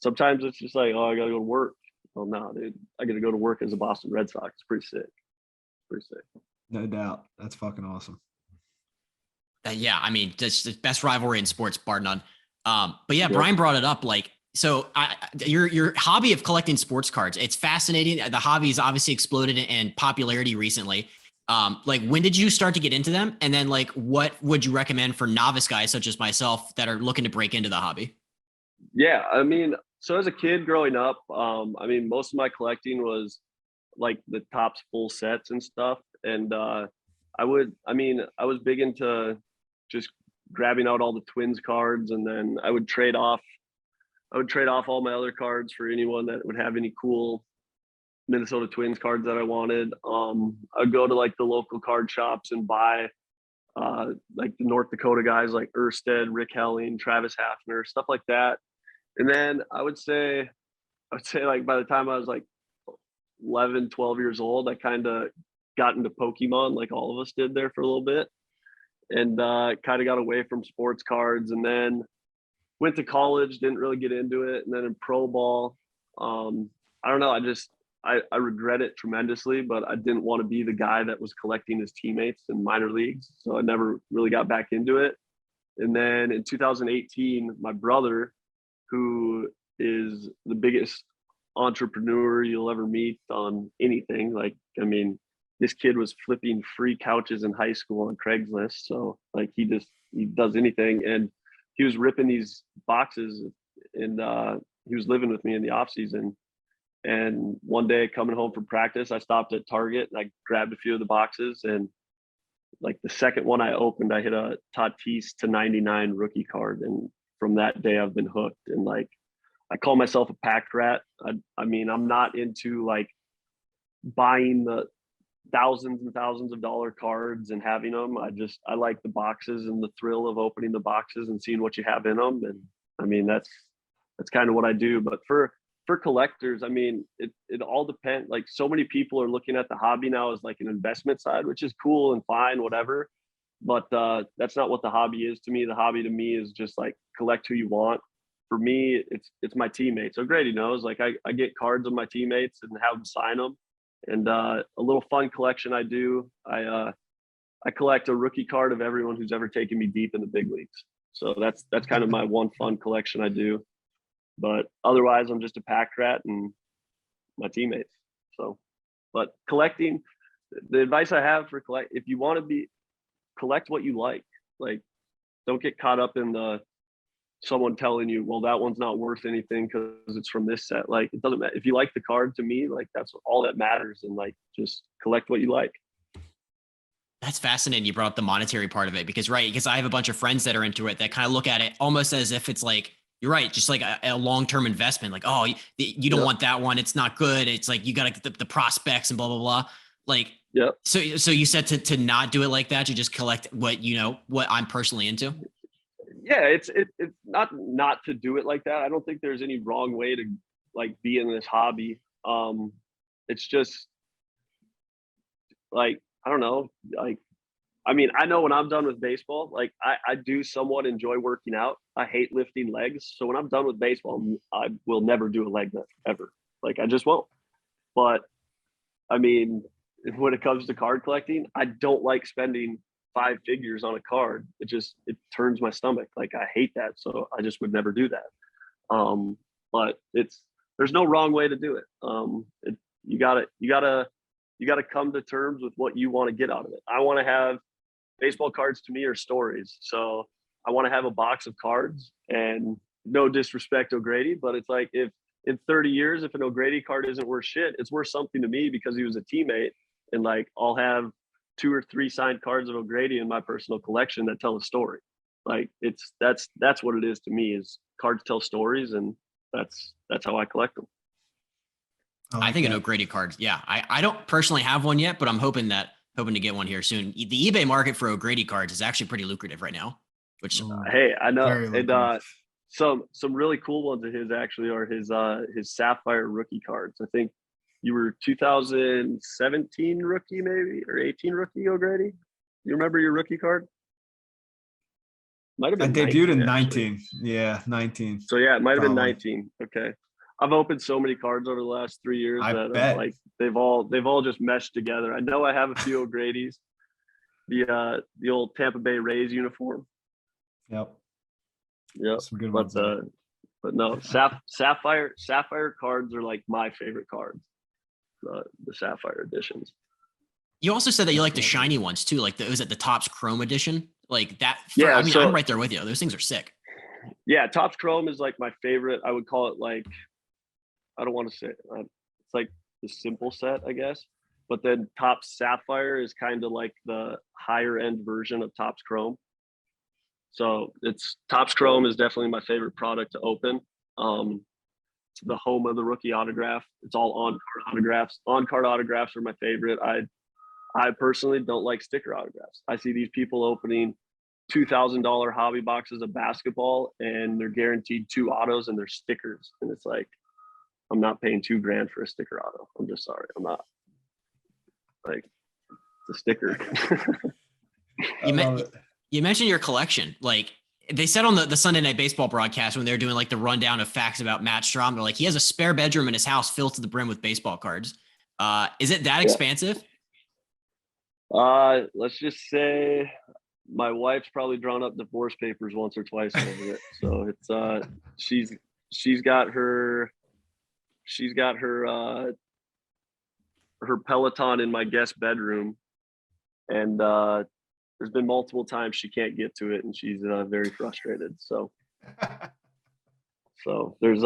[SPEAKER 3] sometimes it's just like, oh, I got to go to work. Oh, no, dude, I got to go to work as a Boston Red Sox. It's pretty sick.
[SPEAKER 1] No doubt. That's fucking awesome.
[SPEAKER 2] Yeah, I mean, that's the best rivalry in sports, bar none. But yeah, Brian brought it up. Like, so your hobby of collecting sports cards, it's fascinating. The hobby's obviously exploded in popularity recently. Like, when did you start to get into them? And then, like, what would you recommend for novice guys such as myself that are looking to break into the hobby?
[SPEAKER 3] Yeah, I mean, so as a kid growing up, I mean, most of my collecting was like the Topps full sets and stuff. And I was big into just grabbing out all the Twins cards, and then I would trade off all my other cards for anyone that would have any cool Minnesota Twins cards that I wanted. I'd go to like the local card shops and buy like the North Dakota guys like Erstad, Rick Helling, Travis Hafner, stuff like that. And then I would say like by the time I was like 11, 12 years old, I kind of got into Pokemon, like all of us did there for a little bit, and kind of got away from sports cards. And then went to college, didn't really get into it. And then in pro ball, I don't know, I regret it tremendously, but I didn't want to be the guy that was collecting his teammates in minor leagues. So I never really got back into it. And then in 2018, my brother, who is the biggest entrepreneur you'll ever meet on anything. Like, I mean, this kid was flipping free couches in high school on Craigslist. So like, he does anything. And he was ripping these boxes, and he was living with me in the off season. And one day coming home from practice, I stopped at Target and I grabbed a few of the boxes, and like the second one I opened, I hit a Tatis /99 rookie card. And from that day I've been hooked. And like, I call myself a pack rat. I mean, I'm not into like buying the thousands and thousands of dollar cards and having them. I like the boxes and the thrill of opening the boxes and seeing what you have in them. And I mean, that's kind of what I do. But for collectors, I mean, it all depends. Like, so many people are looking at the hobby now as like an investment side, which is cool and fine, whatever. But that's not what the hobby is to me. The hobby to me is just like collect who you want. For me, it's my teammates. So Grady knows, like, I get cards of my teammates and have them sign them. And a little fun collection I do. I collect a rookie card of everyone who's ever taken me deep in the big leagues. So that's kind of my one fun collection I do. But otherwise, I'm just a pack rat and my teammates. So, but collecting, the advice I have for if you want to collect what you like. Like, don't get caught up in someone telling you, well, that one's not worth anything because it's from this set. Like, it doesn't matter. If you like the card, to me, like, that's all that matters. And like, just collect what you like.
[SPEAKER 2] That's fascinating. You brought up the monetary part of it because I have a bunch of friends that are into it that kind of look at it almost as if it's like, you're right, just like a long-term investment. Like, oh, you don't want that one. It's not good. It's like, you got to get the prospects and blah, blah, blah. Like, so you said to not do it like that. You just collect what I'm personally into.
[SPEAKER 3] Yeah, it's not to do it like that. I don't think there's any wrong way to like be in this hobby. It's just like, I don't know, like, I mean, I know when I'm done with baseball, like I do somewhat enjoy working out. I hate lifting legs. So when I'm done with baseball, I will never do a leg lift ever. Like, I just won't. But I mean, when it comes to card collecting, I don't like spending 5 figures on a card. It turns my stomach. Like, I hate that. So I just would never do that. But there's no wrong way to do it. You gotta come to terms with what you want to get out of it. I want to have baseball cards, to me, are stories. So I want to have a box of cards, and no disrespect O'Grady, but it's like, if in 30 years, if an O'Grady card isn't worth shit, it's worth something to me because he was a teammate. And like, I'll have 2 or 3 signed cards of O'Grady in my personal collection that tell a story. Like, that's what it is to me, is cards tell stories, and that's how I collect them.
[SPEAKER 2] I think an O'Grady card. Yeah. I don't personally have one yet, but I'm hoping to get one here soon. The eBay market for O'Grady cards is actually pretty lucrative right now, which
[SPEAKER 3] hey, I know. And some really cool ones of his actually are his Sapphire rookie cards. I think you were 2017 rookie, maybe, or 18 rookie, O'Grady. You remember your rookie card?
[SPEAKER 4] Might have been. I debuted in 19. Yeah, 19.
[SPEAKER 3] So yeah, it might have been 19. Okay. I've opened so many cards over the last 3 years that like they've all just meshed together. I know I have a few O'Grady's, the old Tampa Bay Rays uniform.
[SPEAKER 4] Yep.
[SPEAKER 3] Some good ones. But no, Sapphire cards are like my favorite cards. The Sapphire editions.
[SPEAKER 2] You also said that you like the shiny ones too, like was it the Topps Chrome edition? Like that.
[SPEAKER 3] Yeah,
[SPEAKER 2] I mean, I'm right there with you. Those things are sick.
[SPEAKER 3] Yeah, Topps Chrome is like my favorite. I would call it like, I don't want to say it's like the simple set, I guess. But then Topps Sapphire is kind of like the higher end version of Topps Chrome. So Topps Chrome is definitely my favorite product to open. The home of the rookie autograph. It's all on-card autographs. On-card autographs are my favorite. I personally don't like sticker autographs. I see these people opening $2,000 hobby boxes of basketball, and they're guaranteed 2 autos and they're stickers. And it's like, I'm not paying $2,000 for a sticker auto. I'm just sorry. I'm not. Like, it's a sticker.
[SPEAKER 2] You mentioned your collection. Like, they said on the Sunday Night Baseball broadcast when they were doing like the rundown of facts about Matt Strahm, they're like, he has a spare bedroom in his house filled to the brim with baseball cards. Is it that expansive?
[SPEAKER 3] Let's just say my wife's probably drawn up divorce papers once or twice over it. So it's she's got her Peloton in my guest bedroom, and there's been multiple times she can't get to it, and she's very frustrated. So there's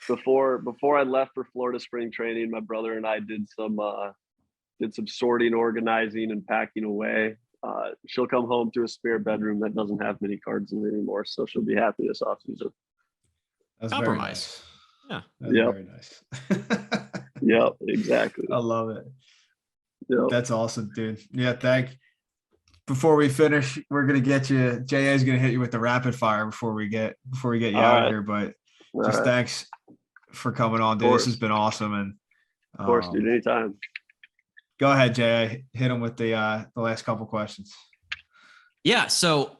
[SPEAKER 3] before I left for Florida spring training, my brother and I did some sorting, organizing, and packing away. She'll come home to a spare bedroom that doesn't have many cards in it anymore, so she'll be happy this offseason.
[SPEAKER 4] That's
[SPEAKER 2] compromise.
[SPEAKER 4] Very nice. Yeah. That's very nice.
[SPEAKER 3] Yep, exactly.
[SPEAKER 4] I love it.
[SPEAKER 3] Yep.
[SPEAKER 4] That's awesome, dude. Yeah, before we finish, we're gonna get you. JA is gonna hit you with the rapid fire before we get you
[SPEAKER 3] All
[SPEAKER 4] out of
[SPEAKER 3] right.
[SPEAKER 4] here. But
[SPEAKER 3] All
[SPEAKER 4] just
[SPEAKER 3] right.
[SPEAKER 4] thanks for coming on, dude. This has been awesome. And
[SPEAKER 3] Of course, dude. Anytime.
[SPEAKER 4] go ahead, JA. Hit him with the last couple questions.
[SPEAKER 2] Yeah. So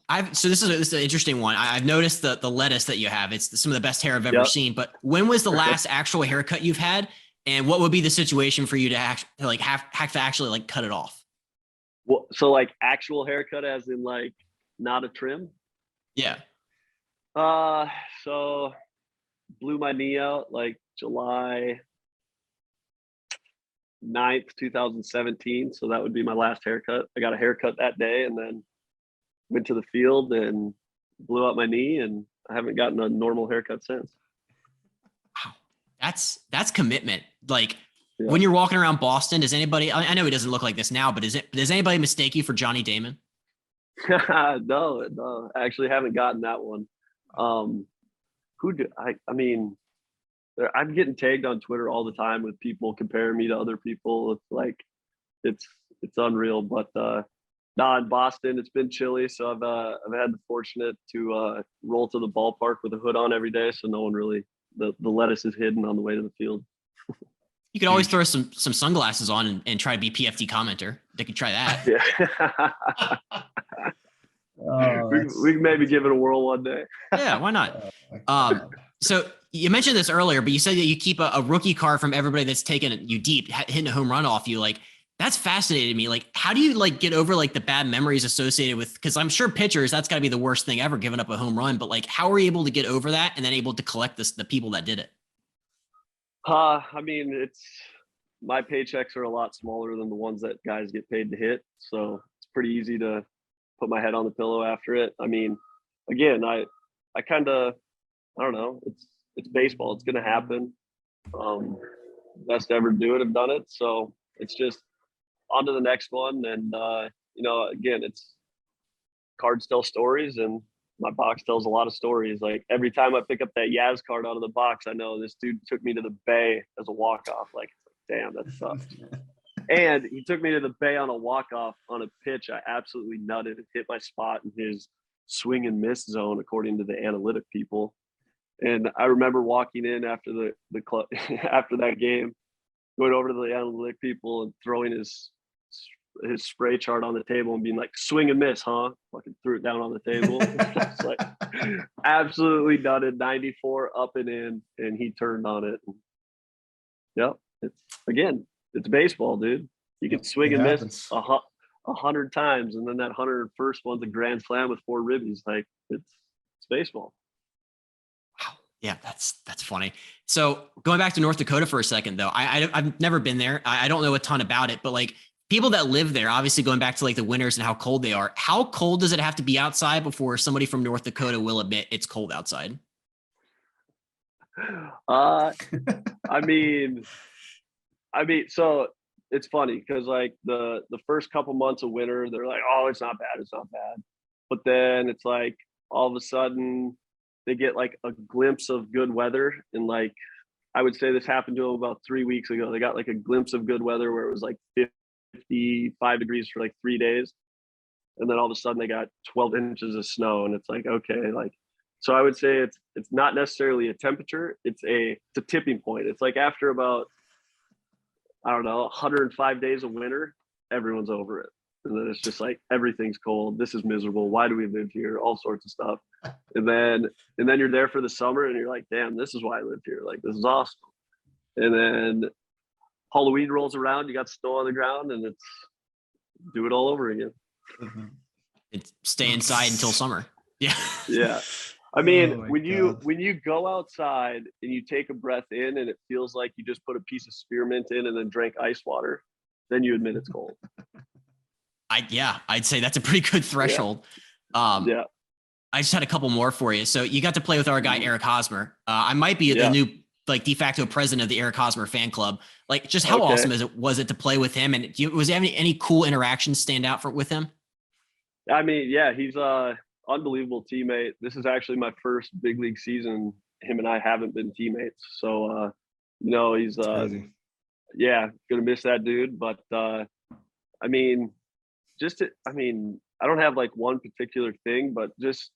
[SPEAKER 2] this is an interesting one. I've noticed the lettuce that you have. It's some of the best hair I've ever seen. But when was the last actual haircut you've had? And what would be the situation for you to have to actually like cut it off?
[SPEAKER 3] Well, so like actual haircut as in like not a trim?
[SPEAKER 2] Yeah.
[SPEAKER 3] So blew my knee out like July 9th, 2017. So that would be my last haircut. I got a haircut that day and then went to the field and blew out my knee, and I haven't gotten a normal haircut since.
[SPEAKER 2] Wow. That's commitment. Like when you're walking around Boston, does anybody, I know he doesn't look like this now, but does anybody mistake you for Johnny Damon?
[SPEAKER 3] No, I actually haven't gotten that one. I mean, I'm getting tagged on Twitter all the time with people comparing me to other people. It's like, it's unreal, but, in Boston, it's been chilly. So I've had the fortunate to, roll to the ballpark with a hood on every day. So no one really, the lettuce is hidden on the way to the field.
[SPEAKER 2] You could always throw some sunglasses on and try to be PFT commenter. They could try that.
[SPEAKER 3] Yeah. We can maybe give it a whirl one day.
[SPEAKER 2] Yeah, why not? So you mentioned this earlier, but you said that you keep a rookie card from everybody that's taken you deep, hitting a home run off you. Like, that's fascinating to me. Like, how do you like get over like the bad memories associated with, because I'm sure pitchers, that's got to be the worst thing ever, giving up a home run. But like, how are you able to get over that and then able to collect the people that did it?
[SPEAKER 3] I mean, my paychecks are a lot smaller than the ones that guys get paid to hit. So it's pretty easy to put my head on the pillow after it. I mean, again, I kind of, I don't know, it's baseball. It's going to happen. Best to ever do it, have done it. So it's just on to the next one. And, again, it's cards tell stories, and my box tells a lot of stories. Like every time I pick up that Yaz card out of the box, I know this dude took me to the Bay as a walk-off. Like, damn, that sucks. And he took me to the Bay on a walk-off on a pitch I absolutely nutted. It hit my spot in his swing and miss zone, according to the analytic people. And I remember walking in after the club after that game, going over to the analytic people and throwing his spray chart on the table and being like, swing and miss, huh? Fucking threw it down on the table. It's like absolutely nutted, 94 up and in, and he turned on it. Yep. It's baseball, dude. You can swing and miss 100 times, and then that 101st one's a grand slam with 4 ribbies. Like it's baseball.
[SPEAKER 2] Wow. Yeah, that's funny. So going back to North Dakota for a second, though, I've never been there. I don't know a ton about it, but like people that live there, obviously going back to like the winters and how cold they are, how cold does it have to be outside before somebody from North Dakota will admit it's cold outside?
[SPEAKER 3] I mean, so it's funny because like the first couple months of winter, they're like, oh, it's not bad. But then it's like all of a sudden they get like a glimpse of good weather. And like, I would say this happened to them about 3 weeks ago. They got like a glimpse of good weather where it was like 55 degrees for like 3 days. And then all of a sudden they got 12 inches of snow. And it's like, okay, like, so I would say it's not necessarily a temperature. It's a tipping point. It's like after about, I don't know, 105 days of winter, everyone's over it. And then it's just like, everything's cold. This is miserable. Why do we live here? All sorts of stuff. And then you're there for the summer and you're like, damn, this is why I live here. Like, this is awesome. And then Halloween rolls around, you got snow on the ground, and it's do it all over again.
[SPEAKER 2] Mm-hmm. It's stay inside until summer. Yeah.
[SPEAKER 3] Yeah. I mean, when you go outside and you take a breath in and it feels like you just put a piece of spearmint in and then drank ice water, then you admit it's cold.
[SPEAKER 2] I'd say that's a pretty good threshold.
[SPEAKER 3] Yeah.
[SPEAKER 2] I just had a couple more for you. So you got to play with our guy, Eric Hosmer. I might be the new like de facto president of the Eric Hosmer fan club. Like, just how awesome was it to play with him? And was there any cool interactions stand out with him?
[SPEAKER 3] I mean, yeah, he's unbelievable teammate. This is actually my first big league season. Him and I haven't been teammates. So He's
[SPEAKER 4] Crazy.
[SPEAKER 3] yeah, gonna miss that dude. But I mean, I don't have like one particular thing, but just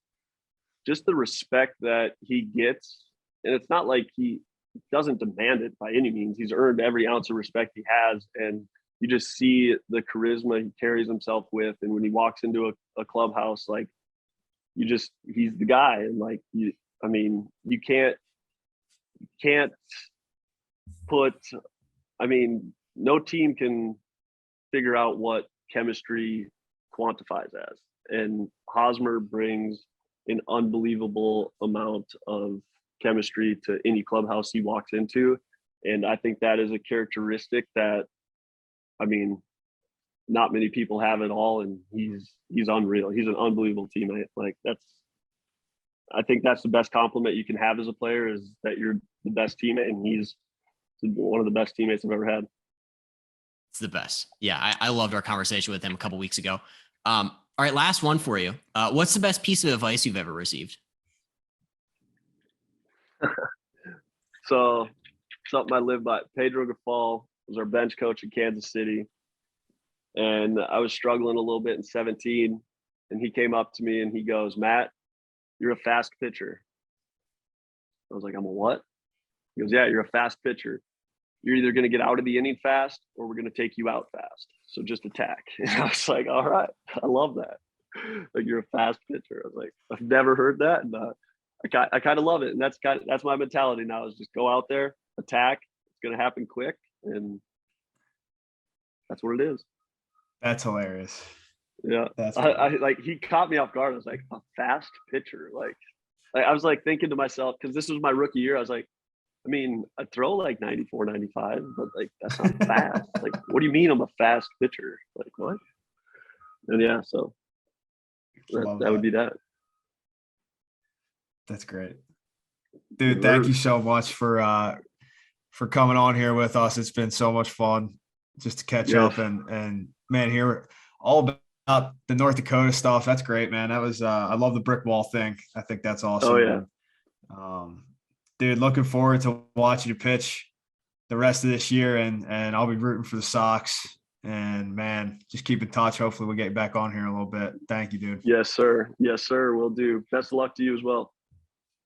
[SPEAKER 3] the respect that he gets, and it's not like he doesn't demand it by any means. He's earned every ounce of respect he has, and you just see the charisma he carries himself with, and when he walks into a clubhouse, like he's the guy, and like you can't put. I mean, no team can figure out what chemistry quantifies as, and Hosmer brings an unbelievable amount of chemistry to any clubhouse he walks into. And I think that is a characteristic that, not many people have at all. And he's unreal. He's an unbelievable teammate. Like I think that's the best compliment you can have as a player, is that you're the best teammate. And he's one of the best teammates I've ever had.
[SPEAKER 2] It's the best. Yeah. I loved our conversation with him a couple weeks ago. All right. Last one for you. What's the best piece of advice you've ever received?
[SPEAKER 3] So something I live by. Pedro Gafal was our bench coach in Kansas City. And I was struggling a little bit in 17. And he came up to me and he goes, "Matt, you're a fast pitcher." I was like, "I'm a what?" He goes, "Yeah, you're a fast pitcher. You're either going to get out of the inning fast or we're going to take you out fast. So just attack." And I was like, all right, I love that. Like, you're a fast pitcher. I was like, I've never heard that. And I kind of love it. And that's my mentality now, is just go out there, attack. It's going to happen quick. And that's what it is.
[SPEAKER 4] That's hilarious.
[SPEAKER 3] Yeah.
[SPEAKER 4] That's
[SPEAKER 3] I like, he caught me off guard. I was like, a fast pitcher. Like I was like thinking to myself, because this was my rookie year, I was like, I throw like 94, 95, but like, that's not fast. Like, what do you mean I'm a fast pitcher? Like, what? And yeah, so that would be that.
[SPEAKER 4] That's great. Dude, thank you so much for coming on here with us. It's been so much fun just to catch up and man, hear all about the North Dakota stuff. That's great, man. That was I love the brick wall thing. I think that's awesome.
[SPEAKER 3] Oh yeah.
[SPEAKER 4] Dude, looking forward to watching you pitch the rest of this year, and I'll be rooting for the Sox. And man, just keep in touch. Hopefully we'll get back on here a little bit. Thank you, dude.
[SPEAKER 3] Yes, sir. Yes, sir. Will do. Best of luck to you as well.